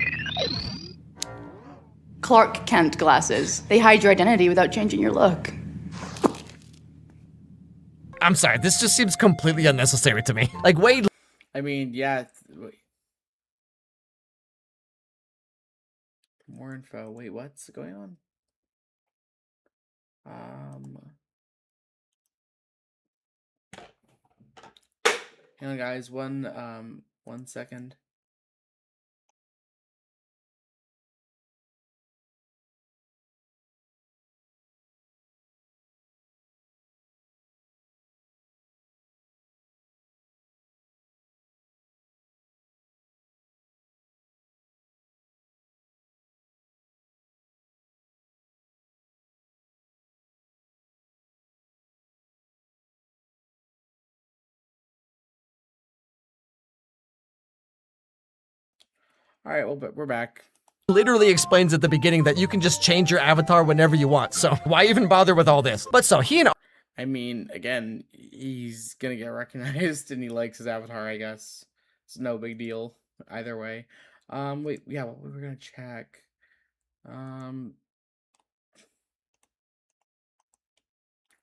Clark Kent glasses. They hide your identity without changing your look. I'm sorry, this just seems completely unnecessary to me. Like, Wade. I mean, yeah. Wait. More info. Wait, what's going on? Hang on, guys. One second. All right, well, but we're back. Literally explains at the beginning that you can just change your avatar whenever you want, so why even bother with all this? But so he and I mean, again, he's gonna get recognized, and he likes his avatar. I guess it's no big deal either way. Wait, yeah, what we were gonna check.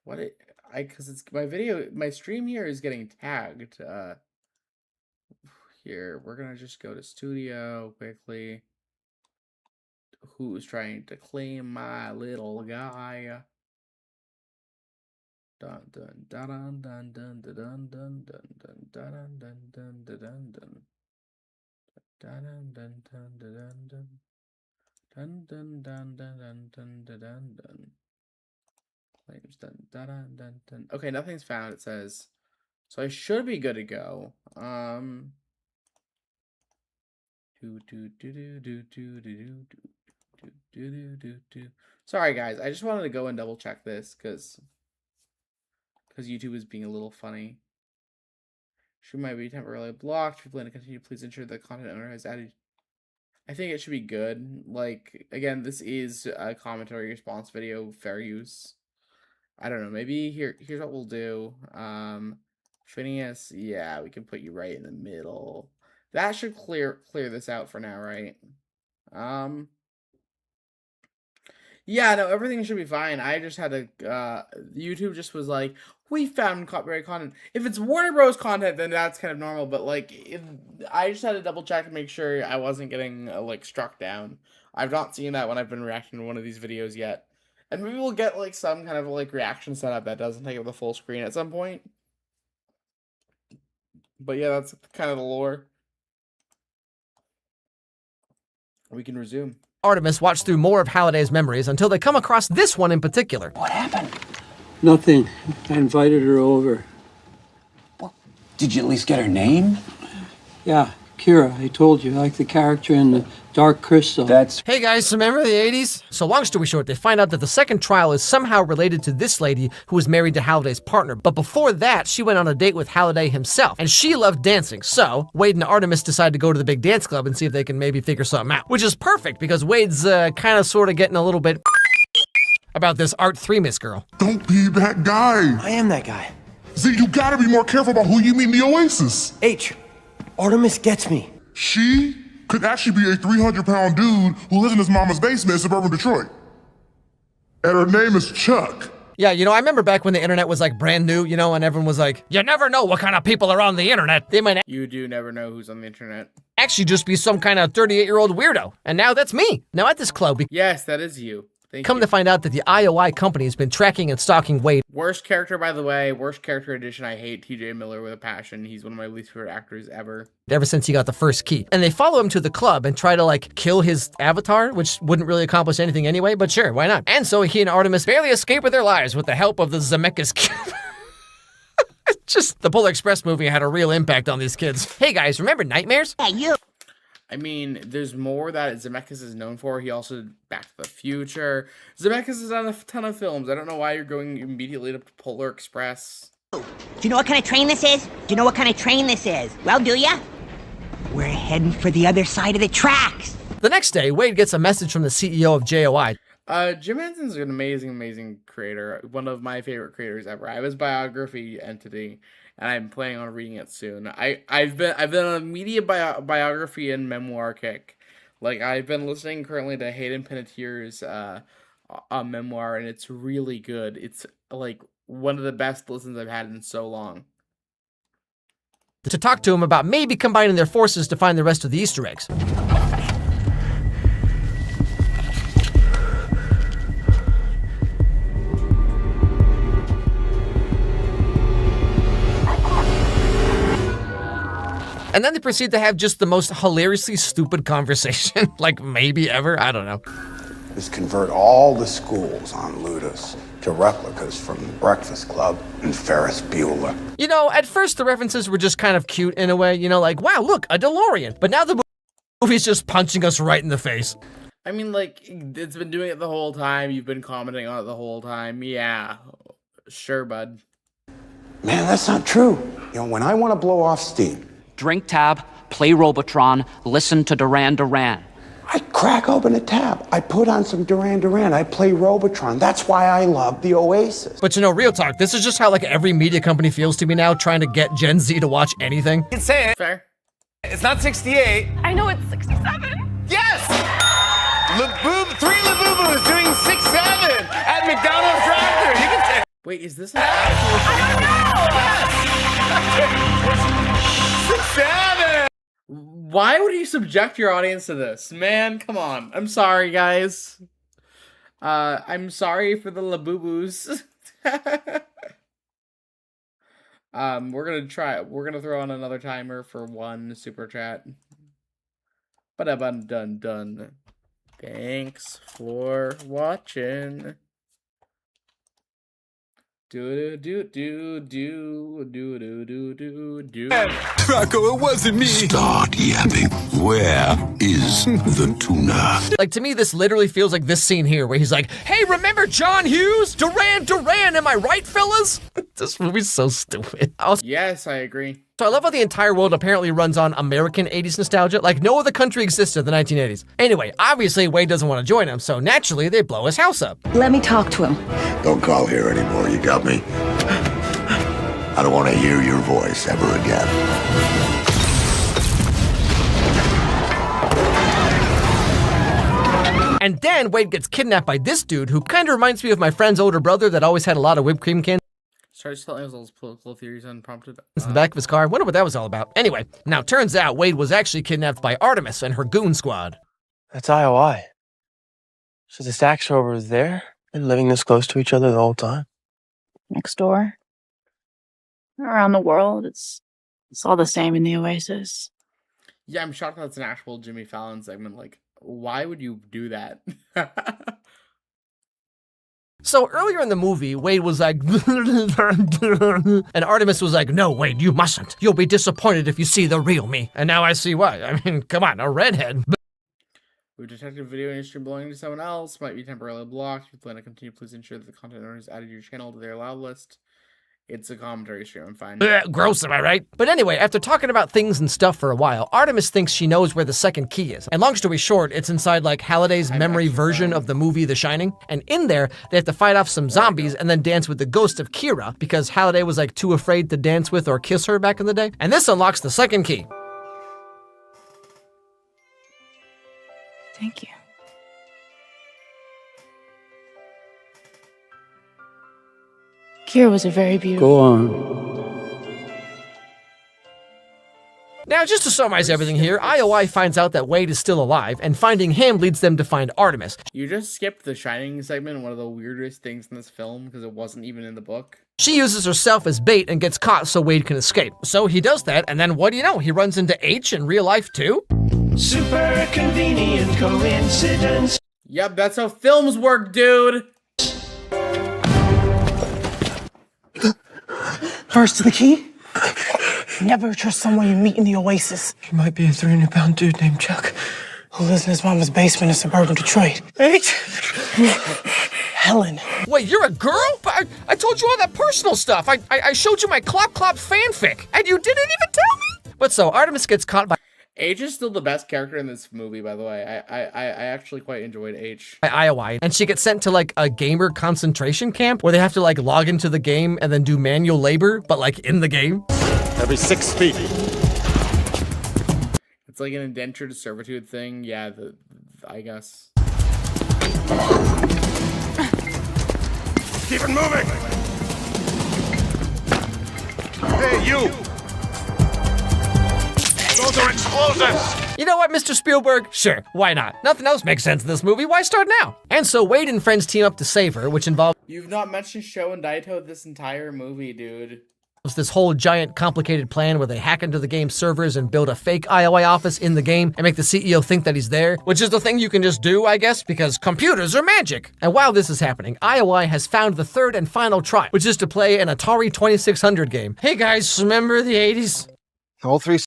What because it's my stream here is getting tagged. Here, we're gonna just go to studio quickly. Who's trying to claim my little guy? Dun dun dun dun dun dun dun dun dun dun dun dun dun dun dun. Dun dun dun dun dun dun. Dun dun dun dun dun dun dun dun dun. Claims dun dun dun dun dun. Okay, nothing's found, it says. So I should be good to go. Sorry guys, I just wanted to go and double check this because YouTube is being a little funny. Stream might be temporarily blocked. If you plan to continue, please ensure the content owner has added. I think it should be good. Like, again, this is a commentary response video, fair use. I don't know, maybe here's what we'll do. Phineas, yeah, we can put you right in the middle. That should clear this out for now, right? Yeah, no, everything should be fine. I just had to, YouTube just was like, we found copyright content. If it's Warner Bros. Content, then that's kind of normal, but, like, I just had to double check and make sure I wasn't getting, like, struck down. I've not seen that when I've been reacting to one of these videos yet. And maybe we'll get, like, some kind of, like, reaction setup that doesn't take up the full screen at some point. But yeah, that's kind of the lore. We can resume. Artemis watch through more of Halliday's memories until they come across this one in particular. What happened? Nothing. I invited her over. Well, did you at least get her name? Yeah, Kira, I told you, like the character in the Dark Crystal. Hey guys, remember the 80s? So long story short, they find out that the second trial is somehow related to this lady who was married to Halliday's partner. But before that, she went on a date with Halliday himself, and she loved dancing. So Wade and Artemis decide to go to the big dance club and see if they can maybe figure something out. Which is perfect, because Wade's kind of sort of getting a little bit about this Art 3 girl. Don't be that guy. I am that guy. Z, you gotta be more careful about who you meet in the Oasis. H, Artemis gets me. She could actually be a 300-pound dude who lives in his mama's basement in suburban Detroit. And her name is Chuck. Yeah, you know, I remember back when the internet was like brand new, you know, and everyone was like, you never know what kind of people are on the internet. They might You do never know who's on the internet. actually just be some kind of 38-year-old weirdo. And now that's me. Now at this club, Yes, that is you. Thank come you. to find out that the IOI company has been tracking and stalking Wade Worst character, by the way. Worst character edition. I hate TJ Miller with a passion. He's one of my least favorite actors ever. ever since he got the first key. And they follow him to the club and try to, like, kill his avatar, which wouldn't really accomplish anything anyway, but sure, why not? And so he and Artemis barely escape with their lives with the help of the Zemeckis cube. Just, the Polar Express movie had a real impact on these kids. Hey guys, remember Nightmares? Hey, you. I mean, there's more that Zemeckis is known for. He also did Back to the Future. Zemeckis has done a ton of films. I don't know why you're going immediately to Polar Express. Do you know what kind of train this is? Do you know what kind of train this is? Well, do ya? We're heading for the other side of the tracks. The next day, Wade gets a message from the CEO of JOI. Jim Henson's an amazing creator. One of my favorite creators ever. I have his biography entity, and I'm planning on reading it soon. I've been on a media biography and memoir kick. Like, I've been listening currently to Hayden Panettiere's memoir, and it's really good. It's like one of the best listens I've had in so long. To talk to him about maybe combining their forces to find the rest of the Easter eggs. And then they proceed to have just the most hilariously stupid conversation, like maybe ever, I don't know. Is convert all the schools on Ludus to replicas from the Breakfast Club and Ferris Bueller. You know, at first the references were just kind of cute in a way, you know, like, wow, look, a DeLorean. But now the movie's just punching us right in the face. I mean, like, it's been doing it the whole time. You've been commenting on it the whole time. Yeah, sure, bud. Man, that's not true. You know, when I want to blow off steam, drink tab, play Robotron, listen to Duran Duran. I crack open a tab. I put on some Duran Duran. I play Robotron. That's why I love the Oasis. But you know, real talk, this is just how like every media company feels to me now, trying to get Gen Z to watch anything. You can say it. Fair. It's not 68. I know it's 67. Yes! Three Labubu is doing 6'7" at McDonald's drive-thru. You can say Wait, is this an actual? Why would you subject your audience to this? Man, come on. I'm sorry, guys. I'm sorry for the Labubu's. We're gonna throw on another timer for 1 super chat. Ba-da-bun-dun-dun. Thanks for watching. Do. Draco, it wasn't me. Start yapping. Where is the tuna? Like, to me, this literally feels like this scene here where he's like, hey, remember John Hughes? Duran Duran, am I right, fellas? This movie's so stupid. Yes, I agree. So I love how the entire world apparently runs on American 80s nostalgia, like no other country existed in the 1980s. Anyway, obviously Wade doesn't want to join him, so naturally they blow his house up. Let me talk to him. Don't call here anymore, you got me? I don't want to hear your voice ever again. And then Wade gets kidnapped by this dude who kind of reminds me of my friend's older brother that always had a lot of whipped cream cans. Starts telling us all his political theories unprompted. In the back of his car. Wonder what that was all about. Anyway, now turns out Wade was actually kidnapped by Artemis and her goon squad. That's IOI. So the Stacks are over there and living this close to each other the whole time? Next door. Around the world, it's all the same in the Oasis. Yeah, I'm shocked that's an actual Jimmy Fallon segment. Like, why would you do that? So earlier in the movie, Wade was like, and Artemis was like, no, Wade, you mustn't. You'll be disappointed if you see the real me. And now I see why. I mean, come on, a redhead. We've detected video industry belonging to someone else. Might be temporarily blocked. If you plan to continue, please ensure that the content owners added your channel to their allowed list. It's a commentary stream, I'm fine. Gross, am I right? But anyway, after talking about things and stuff for a while, Artemis thinks she knows where the second key is. And long story short, it's inside like Halliday's memory version of the movie The Shining. And in there, they have to fight off some zombies and then dance with the ghost of Kira because Halliday was like too afraid to dance with or kiss her back in the day. And this unlocks the second key. Thank you. Kira was a very beautiful... Go on. Now, just to summarize everything here, IOI finds out that Wade is still alive, and finding him leads them to find Artemis. You just skipped the Shining segment, one of the weirdest things in this film, because it wasn't even in the book. She uses herself as bait and gets caught so Wade can escape. So he does that, and then what do you know? He runs into H in real life too? Super convenient coincidence. Yep, that's how films work, dude! First to the key? Never trust someone you meet in the Oasis. He might be a 300-pound dude named Chuck. Who lives in his mama's basement in suburban Detroit. H. Helen. Wait, you're a girl? But I told you all that personal stuff. I showed you my Clop Clop fanfic, and you didn't even tell me? But so, Artemis gets caught by... H is still the best character in this movie, by the way. I actually quite enjoyed H. By IOI, and she gets sent to like a gamer concentration camp where they have to like log into the game and then do manual labor, but like in the game. Every 6 feet. It's like an indentured servitude thing. Yeah, I guess. Keep it moving! Hey, you! Those are explosives! You know what, Mr. Spielberg? Sure, why not? Nothing else makes sense in this movie, why start now? And so Wade and friends team up to save her, which involves... You've not mentioned Sho and Daito this entire movie, dude. This whole giant complicated plan where they hack into the game's servers and build a fake IOI office in the game and make the CEO think that he's there, which is the thing you can just do, I guess, because computers are magic. And while this is happening, IOI has found the third and final try, which is to play an Atari 2600 game. Hey guys, remember the 80s? All 3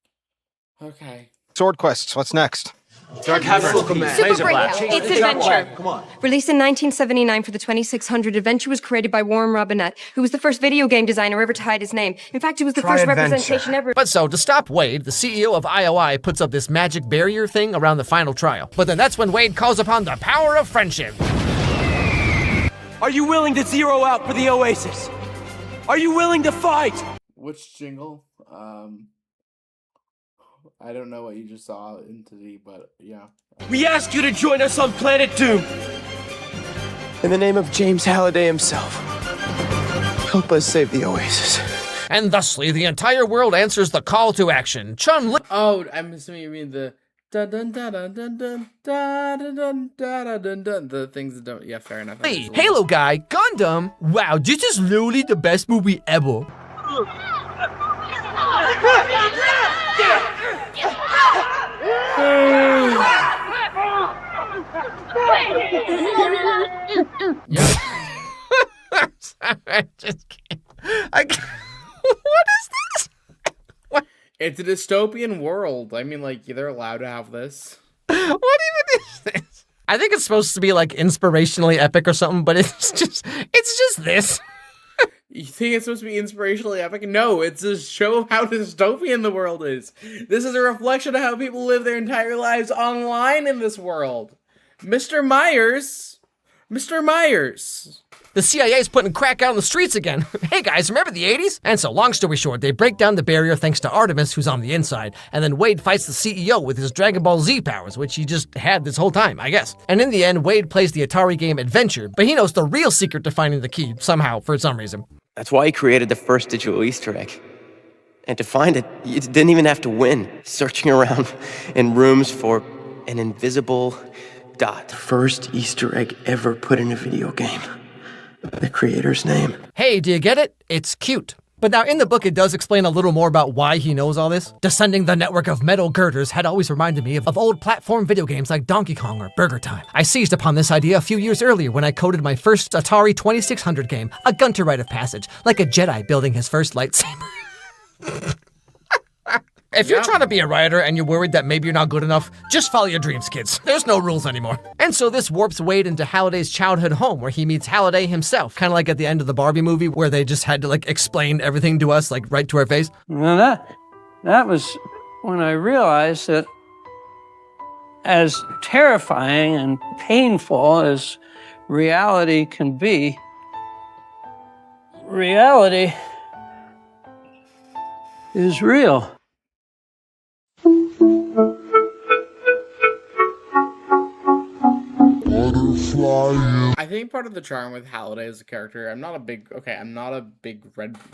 Okay. sword quests. What's next? Super Breakout. It's adventure. Come on. Released in 1979 for the 2600, Adventure was created by Warren Robinette, who was the first video game designer ever to hide his name. In fact, it was the first representation ever. But so, to stop Wade, the CEO of IOI puts up this magic barrier thing around the final trial. But then that's when Wade calls upon the power of friendship. Are you willing to zero out for the Oasis? Are you willing to fight? Which jingle? I don't know what you just saw into the, but yeah. We ask you to join us on Planet Doom. In the name of James Halliday himself. Help us save the Oasis. And thusly, the entire world answers the call to action. Chun-Li. Oh, I'm assuming you mean the dun dun dun dun dun dun dun dun dun dun dun, the things that don't. Yeah, fair enough. Halo guy, Gundam. Wow, this is literally the best movie ever. I just can't. What is this? What? It's a dystopian world. I mean, like, they're allowed to have this. What even is this? I think it's supposed to be like inspirationally epic or something, but it's just this. You think it's supposed to be inspirationally epic? No, it's a show of how dystopian the world is. This is a reflection of how people live their entire lives online in this world. Mr. Myers. The CIA is putting crack out on the streets again. Hey guys, remember the 80s? And so, long story short, they break down the barrier thanks to Artemis, who's on the inside, and then Wade fights the CEO with his Dragon Ball Z powers, which he just had this whole time, I guess. And in the end, Wade plays the Atari game Adventure, but he knows the real secret to finding the key, somehow, for some reason. That's why he created the first digital Easter egg. And to find it, you didn't even have to win. Searching around in rooms for an invisible dot. The first Easter egg ever put in a video game. The creator's name. Hey, do you get it? It's cute. But now in the book, it does explain a little more about why he knows all this. Descending the network of metal girders had always reminded me of old platform video games like Donkey Kong or Burger Time. I seized upon this idea a few years earlier when I coded my first Atari 2600 game, a Gunter rite of passage, like a Jedi building his first lightsaber. If you're trying to be a writer and you're worried that maybe you're not good enough, just follow your dreams, kids. There's no rules anymore. And so this warps Wade into Halliday's childhood home, where he meets Halliday himself, kind of like at the end of the Barbie movie, where they just had to like explain everything to us, like right to our face. Well, that was when I realized that as terrifying and painful as reality can be, reality is real. I think part of the charm with Halliday as a character, I'm not a big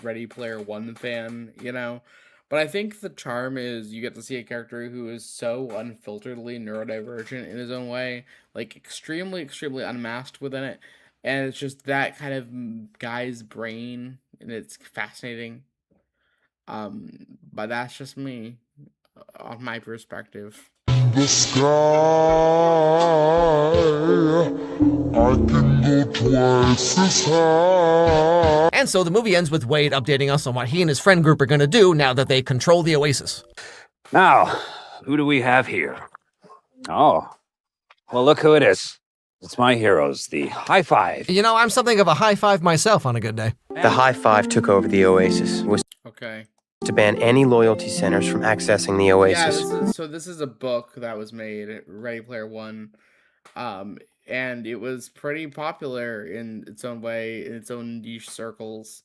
Ready Player One fan, you know, but I think the charm is you get to see a character who is so unfilteredly neurodivergent in his own way, like extremely unmasked within it, and it's just that kind of guy's brain, and it's fascinating. But that's just me, on my perspective. The sky, I can go twice as high. And so the movie ends with Wade updating us on what he and his friend group are gonna do now that they control the Oasis. Now, who do we have here? Oh, well, look who it is. It's my heroes, the High Five. You know, I'm something of a high five myself on a good day. The High Five took over the Oasis. Was Okay. to ban any loyalty centers from accessing the Oasis. Yeah, this is a book that was made, Ready Player One, and it was pretty popular in its own way, in its own niche circles,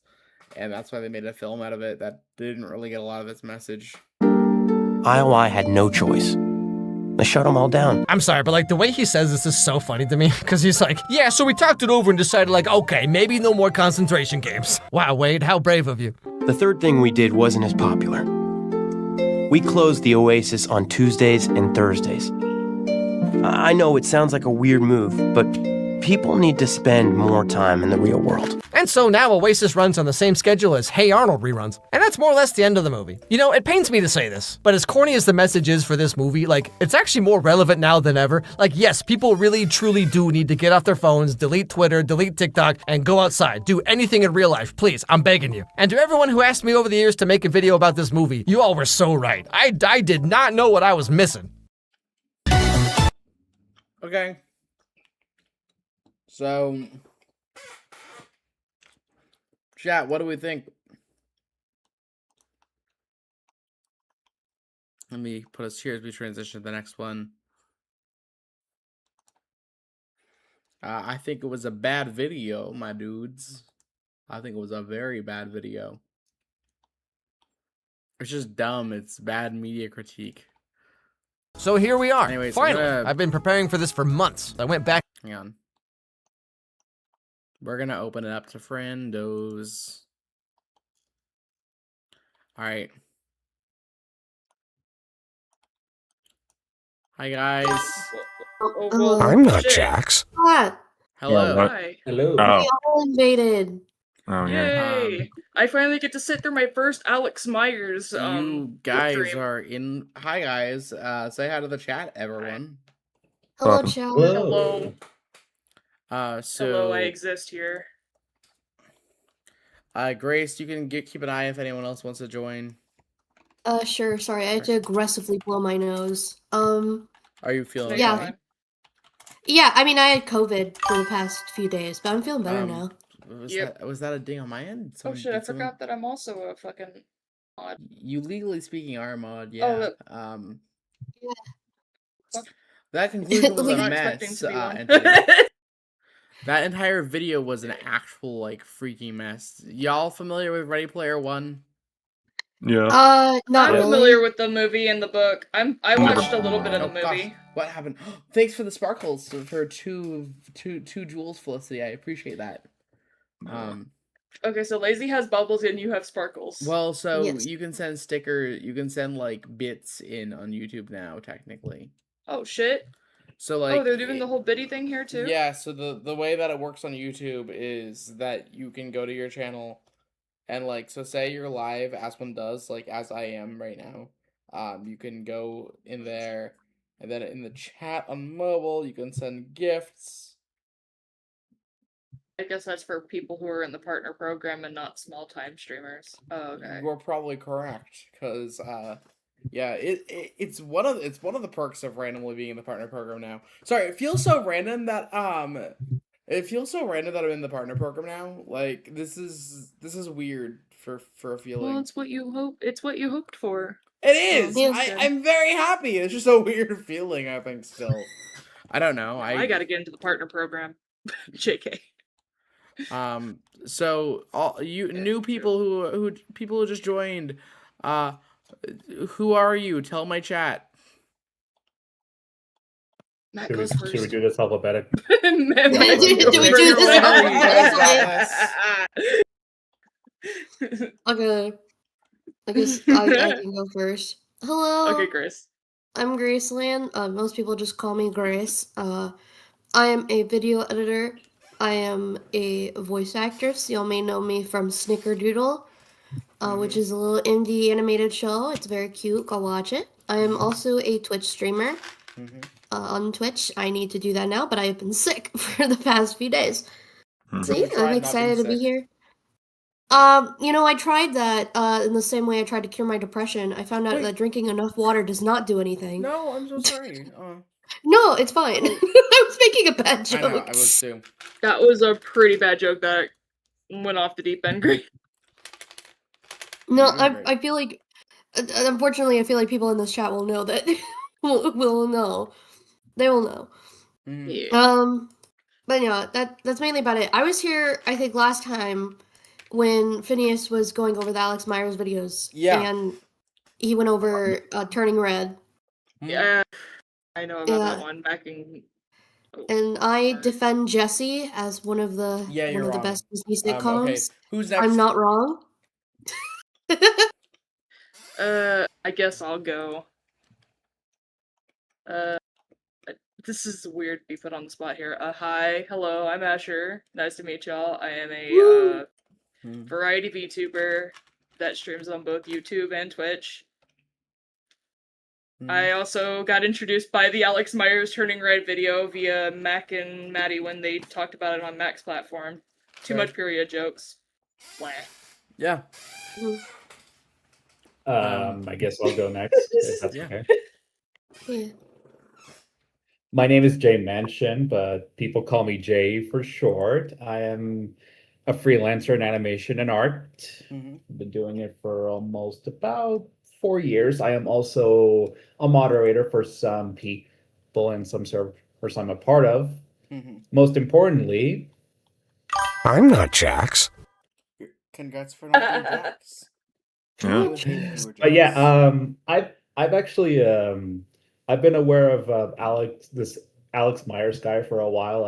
and that's why they made a film out of it that didn't really get a lot of its message. IOI had no choice. They shut them all down. I'm sorry, but like the way he says this is so funny to me, because he's like, yeah, so we talked it over and decided like, okay, maybe no more concentration camps. Wow, Wade, how brave of you. The third thing we did wasn't as popular. We closed the Oasis on Tuesdays and Thursdays. I know it sounds like a weird move, but people need to spend more time in the real world. And so now Oasis runs on the same schedule as Hey Arnold reruns. And that's more or less the end of the movie. You know, it pains me to say this, but as corny as the message is for this movie, like, it's actually more relevant now than ever. Like, yes, people really, truly do need to get off their phones, delete Twitter, delete TikTok, and go outside. Do anything in real life, please. I'm begging you. And to everyone who asked me over the years to make a video about this movie, you all were so right. I did not know what I was missing. Okay. So, chat, what do we think? Let me put us here as we transition to the next one. I think it was a bad video, my dudes. I think it was a very bad video. It's just dumb. It's bad media critique. So here we are. Anyways, finally. I've been preparing for this for months. I went back. Hang on. We're gonna open it up to friendos. All right. Hi guys. I'm not Jax. What? Hello. Hi. Hello. We all invaded. Oh, Yay! I finally get to sit through my first Alex Myers. You guys stream. are in. Hi guys. Say hi to the chat, everyone. Hello, chat. Hello. So. Hello, I exist here. Grace, you can keep an eye if anyone else wants to join. Sure. Sorry, I had to aggressively blow my nose. Are you feeling Yeah. okay? Yeah, I mean, I had COVID for the past few days, but I'm feeling better now. Was that a ding on my end? Oh Someone- shit, I did someone- forgot that I'm also a fucking mod. You legally speaking are a mod, Oh, yeah. look. That conclusion was I'm a not expecting mess. to be one. Anthony. That entire video was an actual like freaking mess. Y'all familiar with Ready Player One? Yeah. Not I'm really. familiar with the movie and the book. I watched a little bit of the Oh, movie. gosh, what happened? Thanks for the sparkles for two jewels, Felicity. I appreciate that. Okay, so Lazy has bubbles and you have sparkles. Well, so Yes. you can send you can send like bits in on YouTube now, technically. Oh shit. So like, oh, they're doing the whole biddy thing here too? yeah. So the way that it works on YouTube is that you can go to your channel, and like, so say you're live as one does, like as I am right now. You can go in there, and then in the chat on mobile, you can send gifts. I guess that's for people who are in the partner program and not small time streamers. Oh, okay. You're probably correct, because yeah, it's one of the perks of randomly being in the partner program now. Sorry, it feels so random that I'm in the partner program now. Like this is weird for a feeling. Well, it's what you hoped for. It is. Yeah. I'm very happy. It's just a weird feeling. I think still. I don't know. I got to get into the partner program. JK. So all you new people who just joined, who are you? Tell my chat. Matt goes first. Should we do this alphabetic? Do we do this? Okay. I guess I can go first. Hello. Okay, Grace. I'm Graceland. Most people just call me Grace. I am a video editor. I am a voice actress. Y'all may know me from Snickerdoodle, which is a little indie animated show. It's very cute. Go watch it. I am also a Twitch streamer on Twitch. I need to do that now, but I have been sick for the past few days. So yeah, I'm excited to be here. I tried that in the same way I tried to cure my depression. I found out that drinking enough water does not do anything. No, I'm so sorry. No, it's fine. I was making a bad joke. I know, I was too. That was a pretty bad joke that went off the deep end. Great. No, I feel like, unfortunately, I feel like people in this chat will know that. will know. They will know. Yeah. But yeah, that's mainly about it. I was here, I think, last time when Phineas was going over the Alex Myers videos. Yeah. And he went over Turning Red. Yeah, I know about that Yeah. one back in. And I defend Jesse as one of the Yeah, you're one of the wrong. best Disney Okay, sitcoms. who's next? I'm not wrong. I guess I'll go. This is weird to be put on the spot here. Hi, hello, I'm Asher. Nice to meet y'all. I am a variety VTuber that streams on both YouTube and Twitch. I also got introduced by the Alex Myers Turning Red video via Mac and Maddie when they talked about it on Mac's platform. Too Right. much period jokes. Blah. Yeah. I guess I'll go next. If that's Yeah. okay. Yeah. My name is Jay Manchin, but people call me Jay for short. I am a freelancer in animation and art. I've been doing it for almost about 4 years. I am also a moderator for some people and some servers I'm a part of. Most importantly, I'm not Jax. Congrats for not being Jax. But yeah, I've actually I've been aware of Alex Myers guy for a while.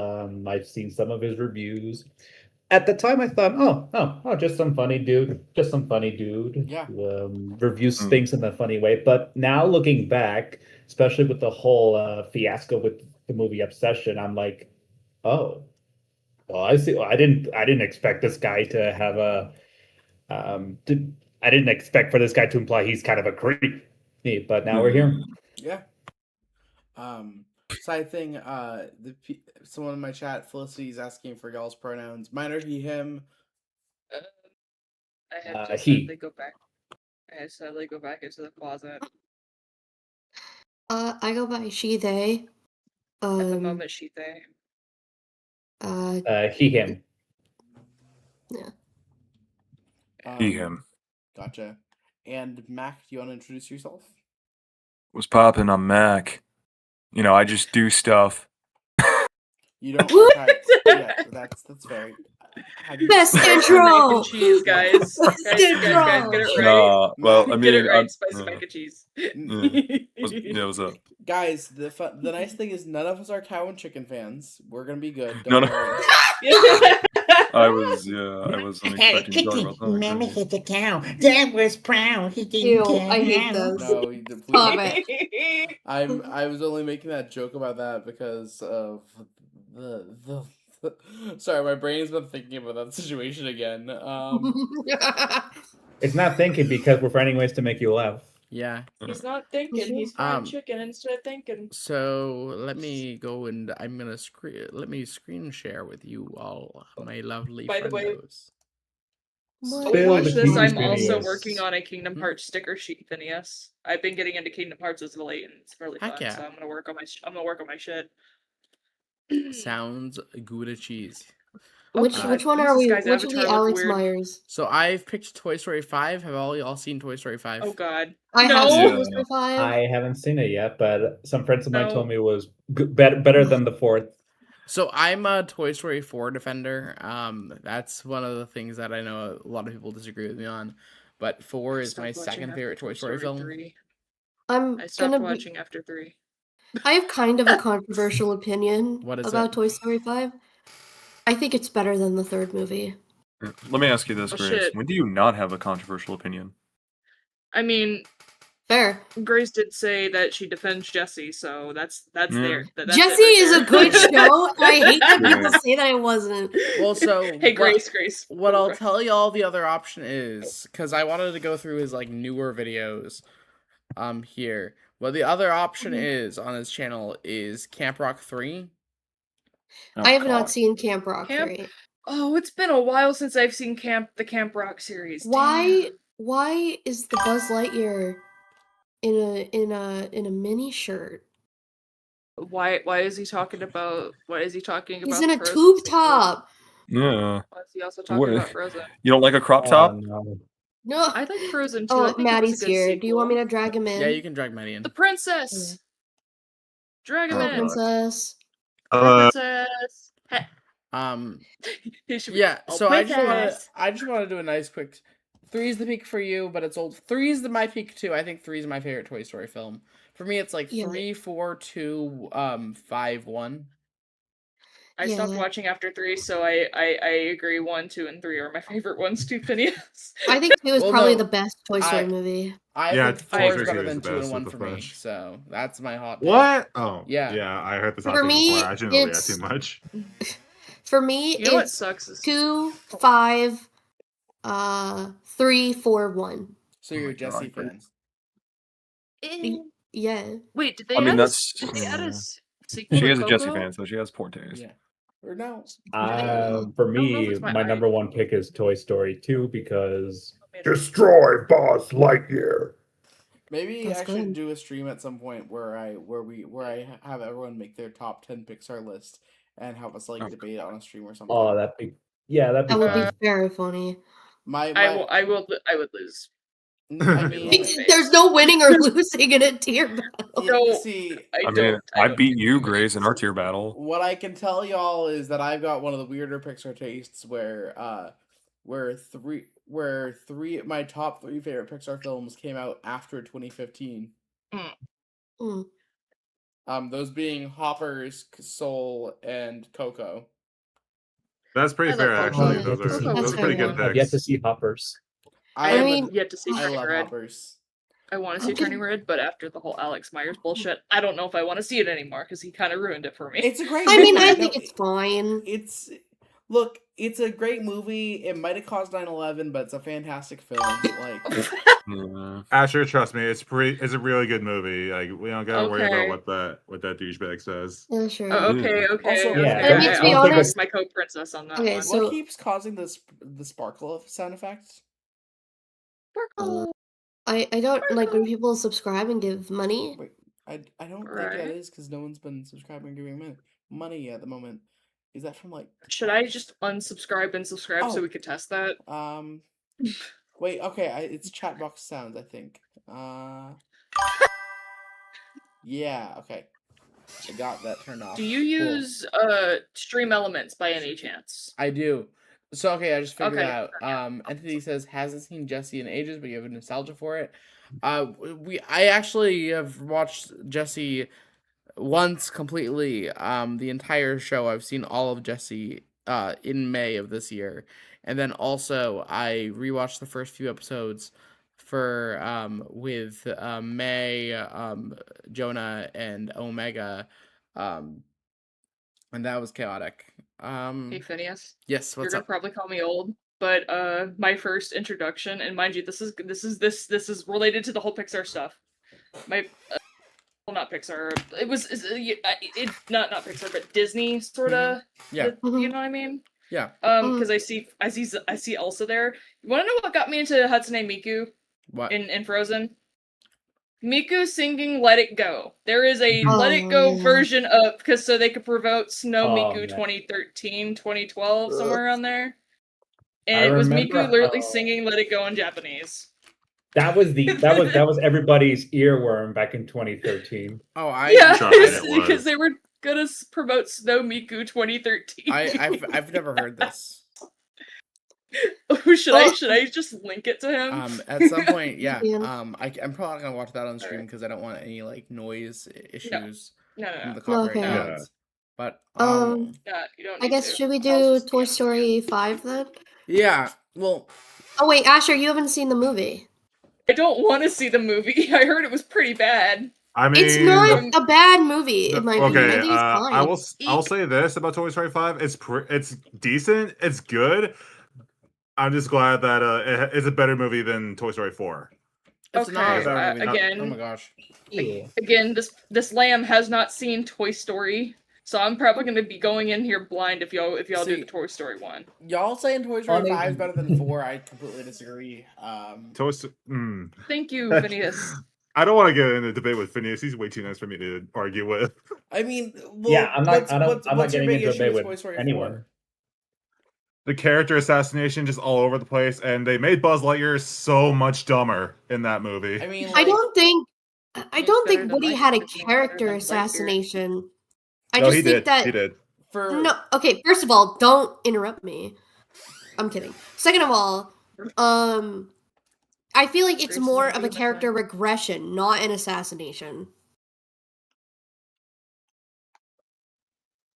I've seen some of his reviews. at the time I thought, oh, just some funny dude, Yeah. who reviews things in a funny way. But now looking back, especially with the whole fiasco with the movie Obsession, I'm like, oh, well, I see. Well, I didn't expect this guy to have a I didn't expect for this guy to imply he's kind of a creep. But now we're here. Yeah. Side thing, someone in my chat, Felicity, is asking for y'all's pronouns. Mine are he, him. I had to he. sadly go back. I had to sadly go back into the closet. I go by she, they. At the moment, she, they. He, him. Yeah. He, him. Gotcha. And Mac, do you want to introduce yourself? What's poppin'? I'm Mac. You know, I just do stuff. You don't work out. Yeah, that's fair. Best Mac intro! and cheese, guys. Best guys, get it right. Nah, well, I mean, Get it right, spicy mac and cheese. What's up? Guys, the nice thing is none of us are cow and chicken fans. We're gonna be good. No, Don't no. worry. I wasn't expecting to talk about that. Mama hit the cow. Dad was proud. He didn't Ew, care. I hate those. No, you did- Stop please. it. I was only making that joke about that because of the sorry, my brain's been thinking about that situation again. It's not thinking because we're finding ways to make you laugh. Yeah. He's not thinking. He's frying chicken instead of thinking. So let me go and I'm gonna screen share with you all, my lovely By the way, friendos. Watch this. I'm also Phineas. working on a Kingdom Hearts sticker sheet, Phineas. I've been getting into Kingdom Hearts as of late, and it's really fun. Heck yeah. So I'm gonna work on my shit. Sounds good as cheese. Which one are we? Which of the Alex Myers? So I've picked Toy Story 5. Have all y'all seen Toy Story 5? Oh God. I have seen Toy Story 5. I haven't seen it yet, but some friends of mine No. told me it was better than the fourth. So I'm a Toy Story 4 defender. That's one of the things that I know a lot of people disagree with me on. But 4 is my second favorite Toy Story film. 3. I'm I stopped gonna watching after 3. I have kind of a controversial opinion What is about it? Toy Story 5. I think it's better than the third movie. Let me ask you this, Oh, Grace. shit. When do you not have a controversial opinion? I mean, Fair. Grace did say that she defends Jessie, so that's there. That's it Jessie right is there. a good show. I hate that Yeah. people say that it wasn't. Well, so Hey, Grace. what I'll tell y'all the other option is, because I wanted to go through his like newer videos here. Well, the other option is on his channel is Camp Rock 3. I have not seen Camp Rock 3. Oh, it's been a while since I've seen the Camp Rock series. Why is the Buzz Lightyear in a mini shirt? Why is he talking about? What is he talking about? He's in a Frozen tube sequel? top. Yeah. Why is he also talking What- about Frozen? You don't like a crop top? No. No. I like Frozen too. I Oh, think it was a Maddie's good here. Do you want me sequel. to drag him in? Yeah, you can drag Maddie in. The princess. Drag him Oh, in. princess. Princess. Heh. He should be- Yeah, Oh, so princess. I just want to do a nice quick. 3 is the peak for you, but it's old. 3 is my peak too. I think 3 is my favorite Toy Story film. For me, it's like Yeah. 3, 4, 2, 5, 1. I stopped Yeah. watching after 3, so I agree. 1, 2, and 3 are my favorite ones too, Phineas. I think 2 is Well, probably no, the best Toy Story movie. I Yeah, think Toy 4 Story is better series than is the 2 and best 1 with for the me. Flash. So that's my hot take. What? Oh, Yeah. yeah. I heard this For hot take me, before. I shouldn't really add it's- too much. For me, You know what it's sucks is 2, 5, 3, 4, 1. So you're a Jessie fan. Yeah. Wait, did they I mean, add that's. did they add a sequel She to is a Jessie Coco? fan, so she has poor taste. Yeah. Or no. For know if me, it's my my number one pick is Toy Story 2 because Destroy Buzz Lightyear. Maybe That's I should good. do a stream at some point where I have everyone make their top 10 Pixar list and have us like debate on a stream or something. oh, that'd be That would fun. be very funny. I would lose. I mean, There's no winning or losing in a tier battle. No, see, I mean, I beat you, Grace, in our tier battle. what I can tell y'all is that I've got one of the weirder Pixar tastes where my top 3 favorite Pixar films came out after 2015. Mm. Those being Hoppers, Soul, and Coco. That's pretty I fair, love actually. Pokemon. Those are That's pretty good fair. picks. I've yet to see Hoppers. I haven't yet to see I Turning love Red. Hoppers. I want to see Turning Red, but after the whole Alex Myers bullshit, I don't know if I want to see it anymore because he kind of ruined it for me. It's a great I movie. mean, I No, think it's fine. Look, it's a great movie. It might have caused 9/11, but it's a fantastic film. Like, Asher, trust me, it's a really good movie. Like, we don't gotta worry Okay. about what that douchebag says. Yeah, sure. Okay. Also, okay. yeah, I mean, to be I'll take honest- my Coke Princess on that Okay, one. so- what keeps causing the sparkle of sound effects? I don't like when people subscribe and give money. Wait, I don't think that is because no one's been subscribing and giving money at the moment. Is that from like? Should I just unsubscribe and subscribe Oh. so we could test that? Wait, okay, it's chat box sounds, I think. Yeah, okay. I got that turned off. Do you Cool. use Stream Elements by any chance? I do. So okay, I just figured Okay. out. Entity says hasn't seen Jesse in ages, but you have a nostalgia for it. I actually have watched Jesse once completely. The entire show. I've seen all of Jesse in May of this year, and then also I rewatched the first few episodes for with May, Jonah, and Omega, and that was chaotic. Hey Phineas. Yes, You're what's gonna up? probably call me old, but my first introduction, and mind you, this is related to the whole Pixar stuff. My well, not Pixar. It was it not Pixar, but Disney sort of. Yeah. You know what I mean? Yeah. Because I see Elsa there. You want to know what got me into Hatsune Miku? What? In Frozen? Miku singing "Let It Go." There is a Oh, "Let It Go" yeah. version of because so they could promote Snow Oh, Miku man. 2013, 2012, somewhere around there. I And it was remember Miku literally how- singing "Let It Go" in Japanese. That was everybody's earworm back in 2013. Oh, Yeah, Sorry, it was. because they were gonna promote Snow Miku 2013. I've never heard this. should I just link it to him? At some point, yeah. Yeah. I'm probably not gonna watch that on stream because I don't want any like noise issues No, from the no. copyright Okay. guidelines. But You don't I need guess to. should we I'll do just Toy scan it. Story 5 then? yeah, well, Oh wait, Asher, you haven't seen the movie. I don't want to see the movie. I heard it was pretty bad. I mean, It's not a bad movie, in my opinion. I okay. think it's fine. I'll say this about Toy Story 5. It's decent. It's good. I'm just glad that it's a better movie than Toy Story 4. it's not a Okay, better movie. again- Oh my gosh. Again, this lamb has not seen Toy Story, so I'm probably going to be going in here blind if y'all do See, the Toy Story one. Y'all saying Toy Story Funny. 5 is better than 4? I completely disagree. Toy Story. Thank you, Phineas. I don't want to get in a debate with Phineas. He's way too nice for me to argue with. I mean, well, Yeah, I'm not. what's I'm your not getting big into a issue debate with Toy with Story anyone. 4? The character assassination just all over the place, and they made Buzz Lightyear so much dumber in that movie. I mean, I like, don't think better than Woody Lightyear, had a but he's better character than Lightyear. assassination. I No, just he think did. that He did. for no. Okay, first of all, don't interrupt me. I'm kidding. Second of all, I feel like it's Grace more is of a being my character friend. regression, not an assassination.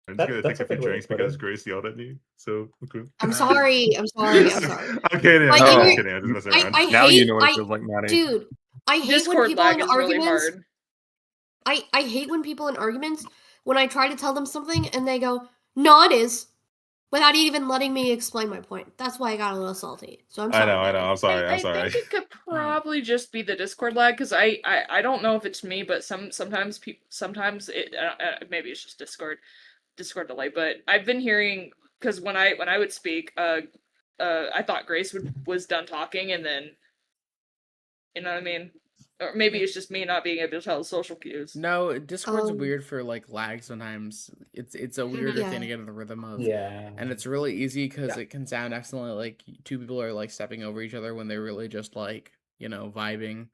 I'm just That- gonna that's take a a few good way to drinks put because it. Grace yelled at me. So okay. I'm sorry. I'm sorry. I'm sorry. I'm kidding. Like, I'm you're- kidding. I'm just messing I, around. I Now hate. you know what it I, feels like, Maddie. dude, I hate when Discord people lag in is really arguments. hard. I hate when people in arguments when I try to tell them something and they go, "No, it is," without even letting me explain my point. That's why I got a little salty. So I'm I sorry. know. I'm sorry. I I'm sorry. think it could probably just be the Discord lag because I don't know if it's me, but sometimes it maybe it's just Discord delay. But I've been hearing because when I would speak, I thought Grace was done talking and then, you know what I mean, or maybe it's just me not being able to tell the social cues. no, Discord's Um, weird for like lag sometimes. It's a weirder Yeah. thing to get in the rhythm of. Yeah. And it's really easy because it can sound accidentally like two people are like stepping over each other when they're really just like, vibing.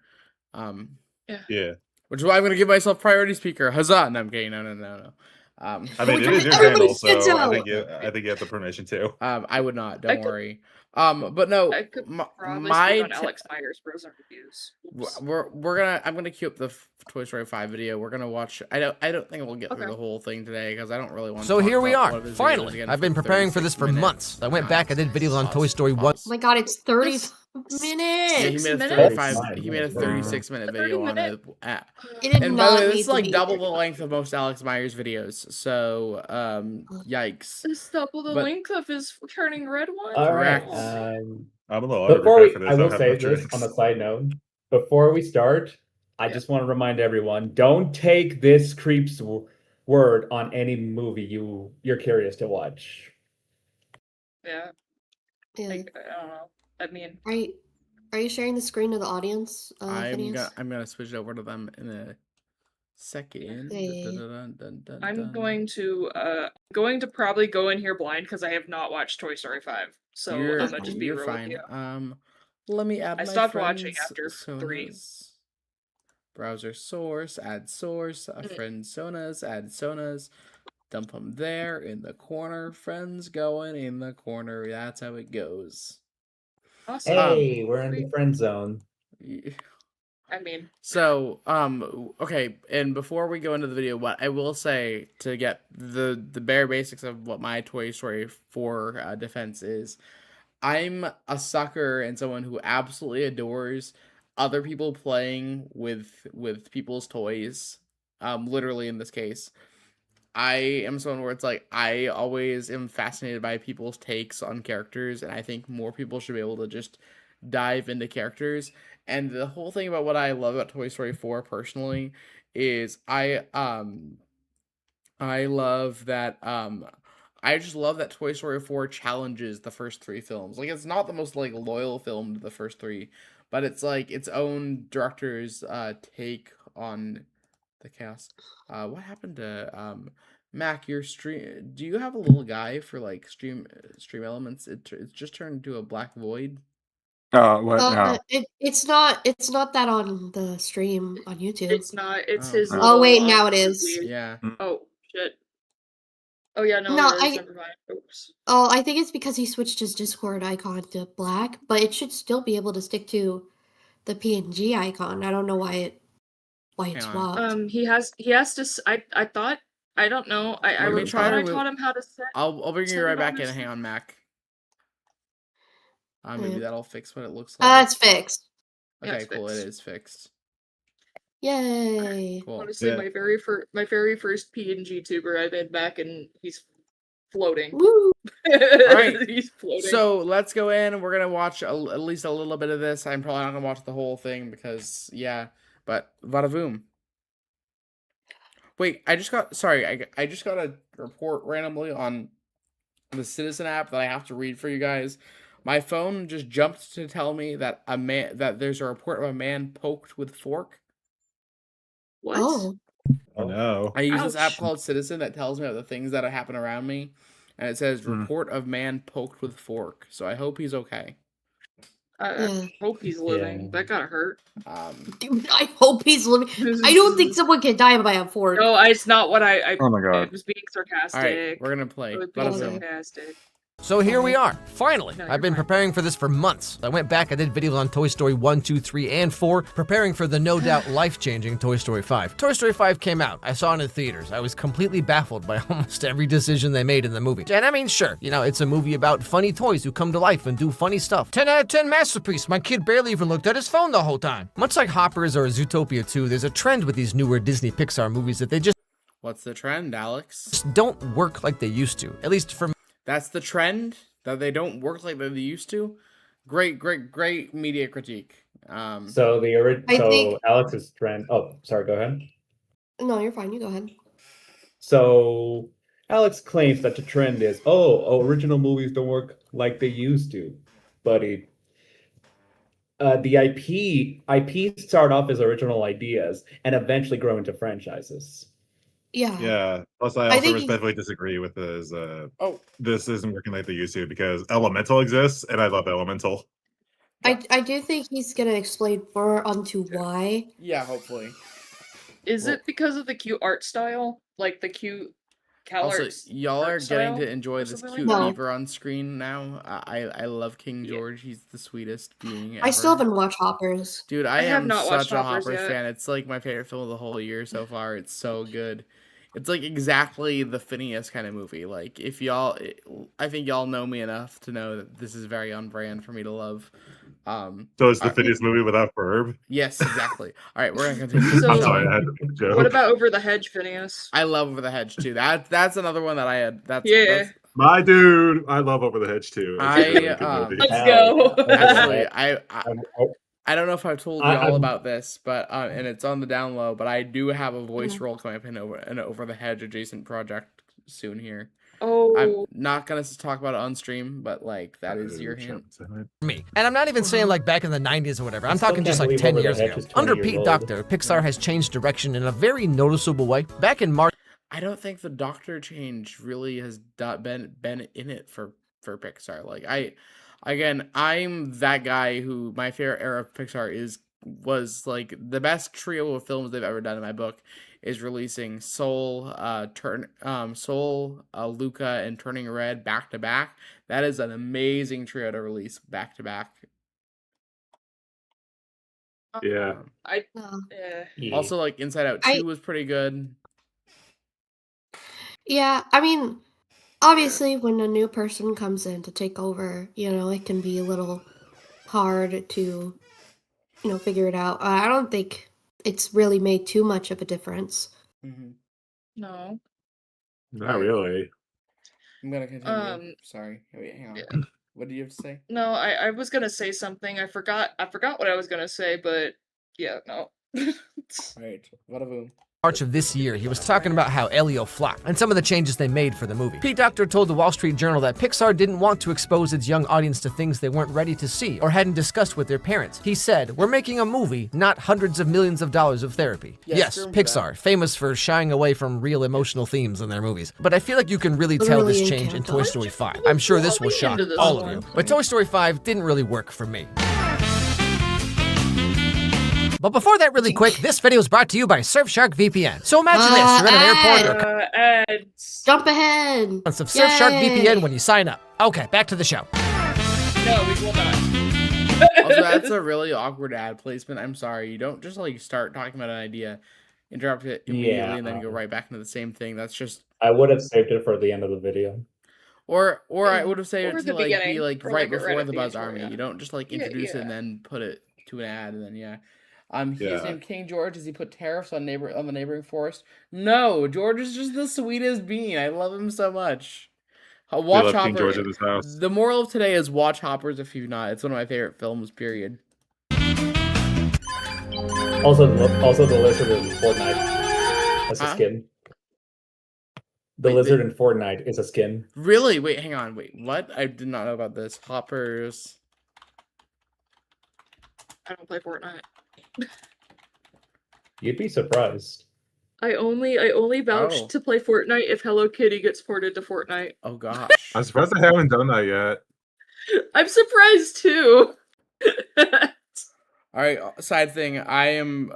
Yeah. Which is why I'm gonna give myself priority speaker. Huzzah! No, I'm kidding. No. I mean, it is your channel, so I think you have the permission too. I would not. Don't worry. But no, I could probably my speak on t- Alex Myers Frozen reviews. Oops. I'm gonna queue up the Toy Story 5 video. We're gonna watch. I don't think we'll get through the whole thing today because I don't really want. So to here we about are. one of his videos Finally, again I've been for preparing for this 36 for months. I went back. I did videos on Toy Story 1. Oh my god, it's 30 minutes. Yeah, he made a 35. He made a 36-minute video on it. It did And by the not way, this need is to like be double the length of most Alex Myers videos. So, yikes. It's double the But- length of his turning red one. All right. I'm a little Before we, underprepared for this. I will don't say have much this drinks. on a side note. Before we start, I just want to remind everyone: don't take this creep's word on any movie you're curious to watch. Yeah. Yeah. Like, I don't know. I mean, Are you sharing the screen to the audience? I'm gonna switch it over to them in a second. Okay. I'm going to probably go in here blind because I have not watched Toy Story 5. So You're, I'm gonna just be you're real fine. with you. Let me add. I my stopped watching friends' after 3. Sonas. Browser source, add source, a friend Sonas, add Sonas, dump them there in the corner. Friends going in the corner. That's how it goes. Awesome. Hey, we're in the friend zone. I mean, So, okay, and before we go into the video, what I will say to get the bare basics of what my Toy Story 4 defense is, I'm a sucker and someone who absolutely adores other people playing with people's toys. Literally in this case, I am someone where it's like I always am fascinated by people's takes on characters, and I think more people should be able to just dive into characters. And the whole thing about what I love about Toy Story 4 personally is I love that I just love that Toy Story 4 challenges the first 3 films. Like, it's not the most like loyal film to the first 3, but it's like its own director's take on the cast. What happened to Mac, your stream? Do you have a little guy for like stream elements? It's just turned into a black void. What now? It's not that on the stream on YouTube. it's not. It's Oh. his. Oh, little, wait, now it is. weird- Yeah. Oh shit. Oh yeah, no. No, it is, never mind. Oops. Oh, I think it's because he switched his Discord icon to black, but it should still be able to stick to the PNG icon. I don't know why it Hang on. swapped. He has to. I thought. I don't know. I Let me try thought to I move- taught him how to set. I'll bring you set right it back on in. his- Hang on, Mac. Maybe Yeah. that'll fix what it looks like. It's fixed. Yeah, Okay, it's cool. It fixed. is fixed. Yay. Cool. Honestly, Yeah. my very first PNG tuber I made back, and he's floating. Woo! right. He's floating. So let's go in. We're gonna watch at least a little bit of this. I'm probably not gonna watch the whole thing because yeah. But vada voom. Wait, I just got a report randomly on the Citizen app that I have to read for you guys. My phone just jumped to tell me that there's a report of a man poked with fork. what? Oh. Oh no. I use this app Ouch. called Citizen that tells me about the things that happen around me, and it says report of man poked with fork. So I hope he's okay. I Yeah. hope he's living. Yeah. That gotta hurt. Dude, I hope he's living. I don't think someone can die by a fork. No, it's not what I Oh my I god. was being sarcastic. All right, we're gonna play. I was Vada being voom. sarcastic. So here we are, finally. No, I've you're been fine. preparing for this for months. I went back, I did videos on Toy Story 1, 2, 3, and 4, preparing for the no doubt life-changing Toy Story 5. Toy Story 5 came out. I saw it in the theaters. I was completely baffled by almost every decision they made in the movie. And I mean, sure, it's a movie about funny toys who come to life and do funny stuff. 10 out of 10 masterpiece. My kid barely even looked at his phone the whole time. Much like Hoppers or Zootopia 2, there's a trend with these newer Disney Pixar movies that they just What's the trend, Alex? don't work like they used to. At least for me. That's the trend, that they don't work like they used to. Great media critique. So I think- Alex's trend. Oh, sorry. Go ahead. No, you're fine. You go ahead. So Alex claims that the trend is, original movies don't work like they used to, buddy. The IP start off as original ideas and eventually grow into franchises. Yeah. Yeah. Plus, I I also think- respectfully disagree with his. Oh, This isn't working like they used to because Elemental exists, and I love Elemental. I do think he's gonna explain more onto why. yeah, hopefully. Is it because of the cute art style? Like the cute Also, CalArts y'all are art getting style to enjoy or this something cute like that? beaver on screen now. I love King George. He's the sweetest being ever. I still haven't watched Hoppers. Dude, I I have am not watched such a Hoppers Hoppers yet. fan. It's like my favorite film of the whole year so far. It's so good. It's like exactly the Phineas kind of movie. Like if y'all, I think y'all know me enough to know that this is very on brand for me to love. So it's the Phineas movie without Ferb. Yes, exactly. All right, we're gonna continue. So- I'm sorry, I had to make a joke. What about Over the Hedge, Phineas? I love Over the Hedge too. That's another one that I had. Yeah. That's My dude, I love Over the Hedge too. It's a really good movie. Let's go. Actually, I don't know if I've told y'all about this, but and it's on the down low. But I do have a voice role coming up in an Over the Hedge adjacent project soon here. Oh, I'm not gonna talk about it on stream, but like that is your hint. Me. And I'm not even saying like back in the 90s or whatever. I'm still talking can't just like believe 10 Over the years Hedge ago. is 20 Under years Pete old. Docter, Pixar has changed direction in a very noticeable way. Back in March, I don't think the Doctor change really has been in it for Pixar. Like I'm that guy who my favorite era of Pixar was like the best trio of films they've ever done in my book is releasing Soul, Luca, and Turning Red back to back. That is an amazing trio to release back to back. Yeah. Also, like Inside Out 2 was pretty good. Yeah, I mean, obviously, when a new person comes in to take over, it can be a little hard to, figure it out. I don't think it's really made too much of a difference. No. Not really. I'm gonna continue. Sorry. Wait, hang on. What do you have to say? No, I was gonna say something. I forgot what I was gonna say, but yeah, no. Right. What of boom. March of this year, he was talking about how Elio flopped and some of the changes they made for the movie. Pete Docter told the Wall Street Journal that Pixar didn't want to expose its young audience to things they weren't ready to see or hadn't discussed with their parents. He said, "We're making a movie, not hundreds of millions of dollars of therapy." Yes, Pixar, famous for shying away from real emotional themes in their movies. But I feel like you can really tell this Literally change in Encanto. Toy Story 5. I'm sure this will shock into this all of one. you. But Toy Story 5 didn't really work for me. But before that, really quick, this video is brought to you by Surfshark VPN. So imagine this, you're in an airport or Ads. Jump ahead. of Surfshark Yay. VPN when you sign up. Okay, back to the show. No, we will not. Also, that's a really awkward ad placement. I'm sorry. You don't just like start talking about an idea, interrupt it immediately, and then go right back into the same thing. That's just. I would have saved it for the end of the video. Or I would have said Or it the to like be beginning, like or, right like, right before at the the Buzz intro, Army. yeah. You don't just like Yeah, introduce it and yeah. then put it to an ad and then Yeah. He's named King George. Does he put tariffs on the neighboring forest? No, George is just the sweetest bean. I love him so much. Watch love King Hoppers. George at his house. The moral of today is watch Hoppers if you've not. It's one of my favorite films. Period. Also, the lizard in Fortnite. That's a Huh? skin. The Wait, lizard in Fortnite is a skin. Really? Wait, hang on. Wait, what? I did not know about this. Hoppers. I don't play Fortnite. You'd be surprised. I only vouch Oh. to play Fortnite if Hello Kitty gets ported to Fortnite. Oh gosh. I'm surprised I haven't done that yet. I'm surprised too. All right. Side thing. I am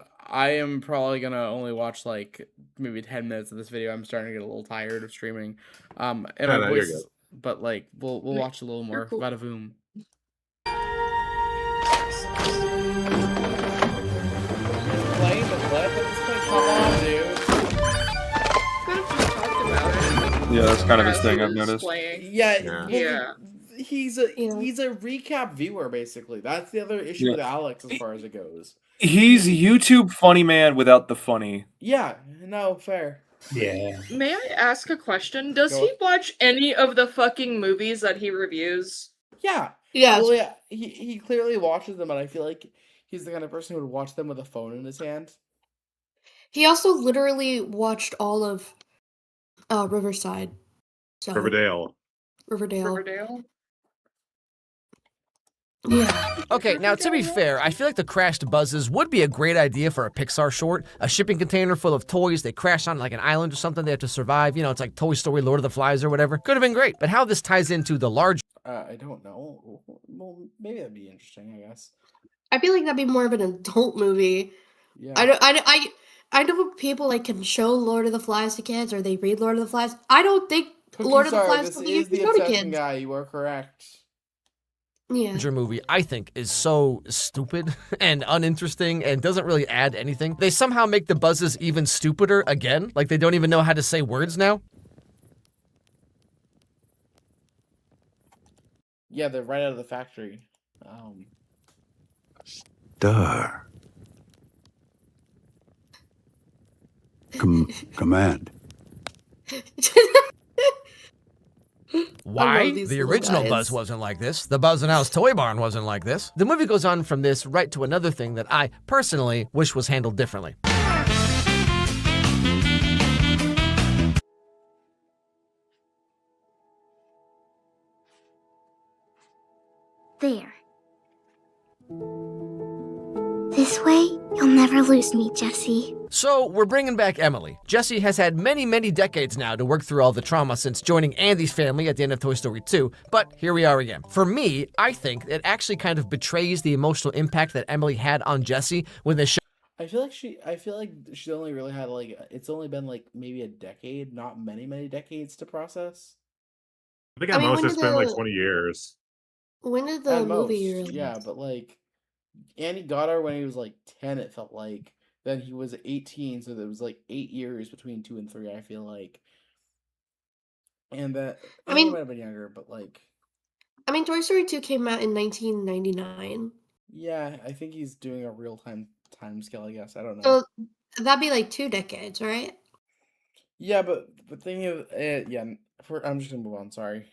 probably gonna only watch like maybe 10 minutes of this video. I'm starting to get a little tired of streaming. And Yeah, my no, you're voice, good. but like we'll watch a little more. cool. Bada boom. Playing the clip at this point. Come on, dude. Could have just talked about it. Yeah, that's kind of his as thing, he I've was noticed. playing. Yeah. Yeah. well, Yeah. He's a recap viewer basically. That's the other issue Yeah. with Alex as far as it goes. He's YouTube funny man without the funny. Yeah. No, fair. Yeah. May I ask a question? Does Go. he watch any of the fucking movies that he reviews? Yeah. Yeah. Well, yeah. He clearly watches them, and I feel like he's the kind of person who would watch them with a phone in his hand. He also literally watched all of Riverside. So Riverdale. Riverdale. Riverdale? Yeah. Okay, now to be fair, I feel like the crashed buzzes would be a great idea for a Pixar short. A shipping container full of toys, they crash on like an island or something, they have to survive. You know, it's like Toy Story, Lord of the Flies or whatever. Could have been great. But how this ties into the large I don't know. Well, maybe that'd be interesting, I guess. I feel like that'd be more of an adult movie. Yeah. I know people like can show Lord of the Flies to kids or they read Lord of the Flies. I don't think Lord of the Flies This something you is can the show to obsession kids. guy. You are correct. Yeah. Avenger movie, I think, is so stupid and uninteresting and doesn't really add anything. They somehow make the buzzes even stupider again, like they don't even know how to say words now. Yeah, they're right out of the factory. Stir. Command. Why? these The little original guys. Buzz wasn't like this. The Buzz and Alice Toy Barn wasn't like this. The movie goes on from this right to another thing that I, personally, wish was handled differently. There. This way, you'll never lose me, Jesse. So, we're bringing back Emily. Jessie has had many, many decades now to work through all the trauma since joining Andy's family at the end of Toy Story 2, but here we are again. For me, I think it actually kind of betrays the emotional impact that Emily had on Jessie when they show. I feel like she's only really had like it's only been like maybe a decade, not many decades to process. I think at mean, most when it's did been like the- 20 years. When did the At movie most, release? yeah, but like Andy got her when he was like 10, it felt like. Then he was 18, so there was like 8 years between 2 and 3, I feel like. And that I mean- he might have been younger, but like I mean, Toy Story 2 came out in 1999. yeah, I think he's doing a real time scale, I guess. I don't know. So that'd be like 2 decades, right? Yeah, but the thing is, I'm just gonna move on. Sorry,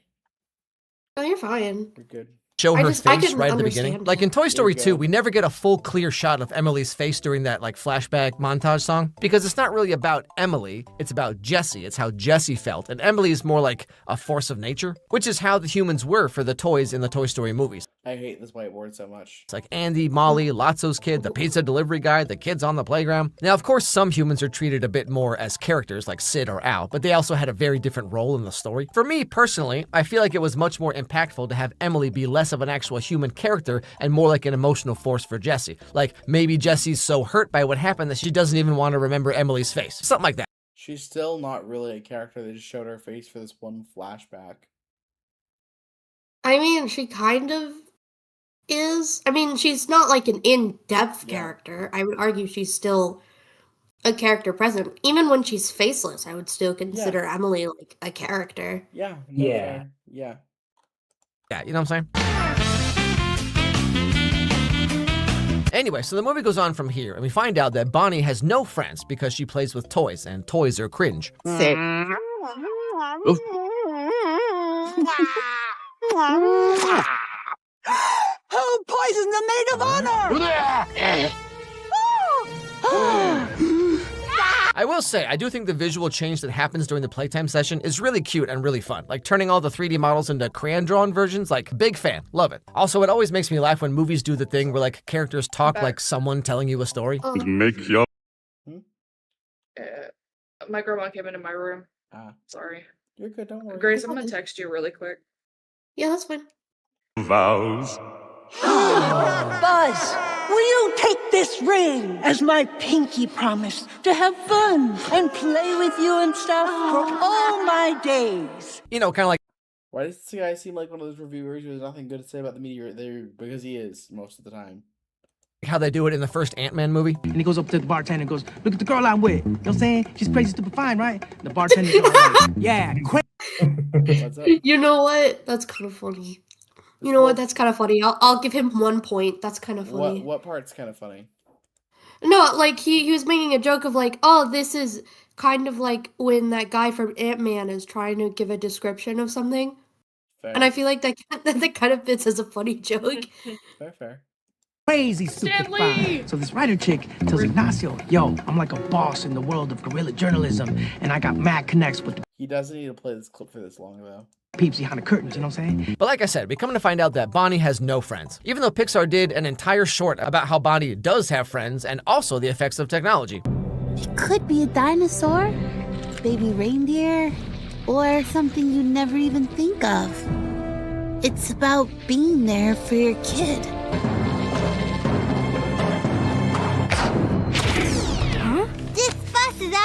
Oh, you're fine. you're good. show I her just- I face can right at the beginning. understand Like in it. Toy Story you 2, go. we never get a full clear shot of Emily's face during that like flashback montage song because it's not really about Emily, it's about Jessie. It's how Jessie felt. And Emily is more like a force of nature, which is how the humans were for the toys in the Toy Story movies. I hate this whiteboard so much. It's like Andy, Molly, Lotso's kid, the pizza delivery guy, the kids on the playground. Now, of course, some humans are treated a bit more as characters like Sid or Al, but they also had a very different role in the story. For me, personally, I feel like it was much more impactful to have Emily be less of an actual human character and more like an emotional force for Jessie. Like, maybe Jessie's so hurt by what happened that she doesn't even want to remember Emily's face. Something like that. She's still not really a character. They just showed her face for this one flashback. I mean, she kind of is. I mean, she's not like an in-depth character. I would argue she's still a character present. Even when she's faceless, I would still consider Emily like a character. Yeah. Yeah. Yeah. Yeah, you know what I'm saying? Anyway, so the movie goes on from here, and we find out that Bonnie has no friends because she plays with toys, and toys are cringe. Sick. Who poisoned the maid of honor? I will say, I do think the visual change that happens during the playtime session is really cute and really fun. Like turning all the 3D models into crayon-drawn versions, like big fan, love it. Also, it always makes me laugh when movies do the thing where like characters talk like someone telling you a story. Make your My grandma came into my room. Sorry. You're good, don't worry. Grace, I'm gonna text you really quick. Yeah, that's fine. vows. Buzz, will you take this ring as my pinky promise to have fun and play with you and stuff for all my days? You know, kind of like Why does this guy seem like one of those reviewers who has nothing good to say about the meteor? There, because he is most of the time. how they do it in the first Ant-Man movie. And he goes up to the bartender and goes, "Look at the girl I'm with." You know what I'm saying? She's crazy, stupid, fine, right? The bartender goes, "Yeah, crazy." You know what? That's kind of funny. You know what? That's kind of funny. I'll give him 1 point. That's kind of funny. What part's kind of funny? No, like he was making a joke of like, oh, this is kind of like when that guy from Ant-Man is trying to give a description of something. Fair. And I feel like that kind of fits as a funny joke. Fair. Crazy, stupid, fine. So this writer chick tells Ignacio, "Yo, I'm like a boss in the world of guerrilla journalism, and I got mad connects with the He doesn't need to play this clip for this long, though. peeps behind the curtains." You know what I'm saying? But like I said, we come to find out that Bonnie has no friends, even though Pixar did an entire short about how Bonnie does have friends and also the effects of technology. It could be a dinosaur, baby reindeer, or something you never even think of. It's about being there for your kid.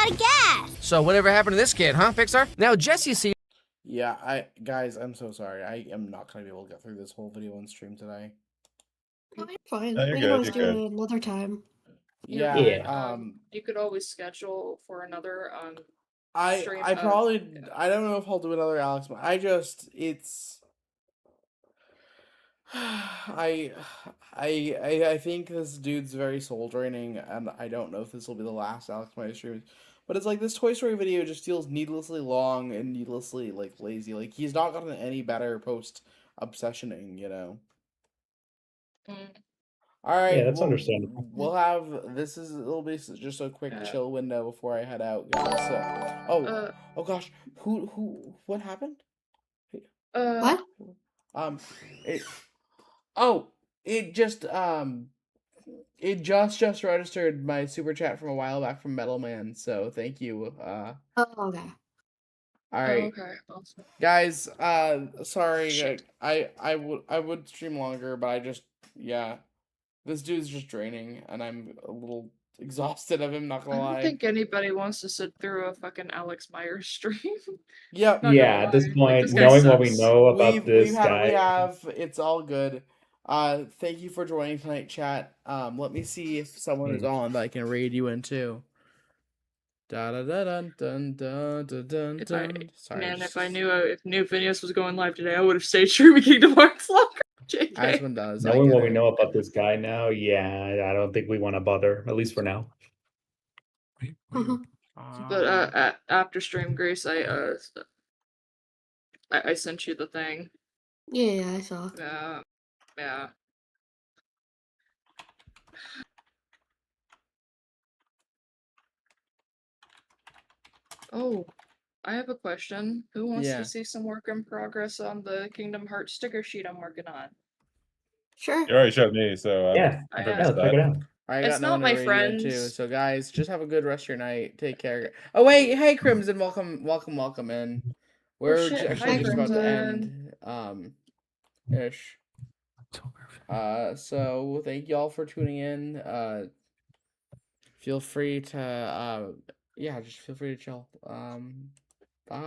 out of gas. So whatever happened to this kid, huh, Pixar? Now Jesse sees. Yeah, guys, I'm so sorry. I am not gonna be able to get through this whole video on stream today. Oh, you're fine. No, you're We good, can always do you're it another time. Yeah. You could always schedule for another I stream. I probably I don't know if I'll do another Alex, but it's I think this dude's very soul draining, and I don't know if this will be the last Alex Myers stream. But it's like this Toy Story video just feels needlessly long and needlessly like lazy. Like he's not gotten any better post obsessioning, you know. All right, Yeah, that's understandable. We'll have it'll be just a quick chill window before I head out, guys. So, oh gosh, what happened? What? It just registered my super chat from a while back from Metal Man, so thank you. Oh, okay. All right, okay. Awesome. guys. Sorry, I would stream longer, but this dude's just draining, and I'm a little exhausted of him. Not I gonna don't lie. think anybody wants to sit through a fucking Alex Myers stream. Yep. Not gonna Yeah, at this lie. point, This guy knowing what we sucks. know about this guy. We have. It's all good. Thank you for joining tonight, chat. Let me see if someone is on that I can raid you in too. Da da da dun dun dun dun dun dun. Sorry. Man, if I knew if New Phineas was going live today, I would have stayed streaming Kingdom Hearts longer. JK. Aspen does. Knowing what we know about this guy now, yeah, I don't think we want to bother, at least for now. But after stream, Grace, I sent you the thing. Yeah, I saw. Yeah. Oh, I have a question. Who wants Yeah. to see some work in progress on the Kingdom Hearts sticker sheet I'm working on? Sure. You already showed me, so Yeah, I'm yeah, prepared for check it that. out. I It's got no not one to my raid you in too. friends. So guys, just have a good rest of your night. Take care. Oh wait, hey Crimson, welcome in. We're shit, actually hi, just about to Crimson. end. Ish. So thank y'all for tuning in. Feel free to just feel free to chill.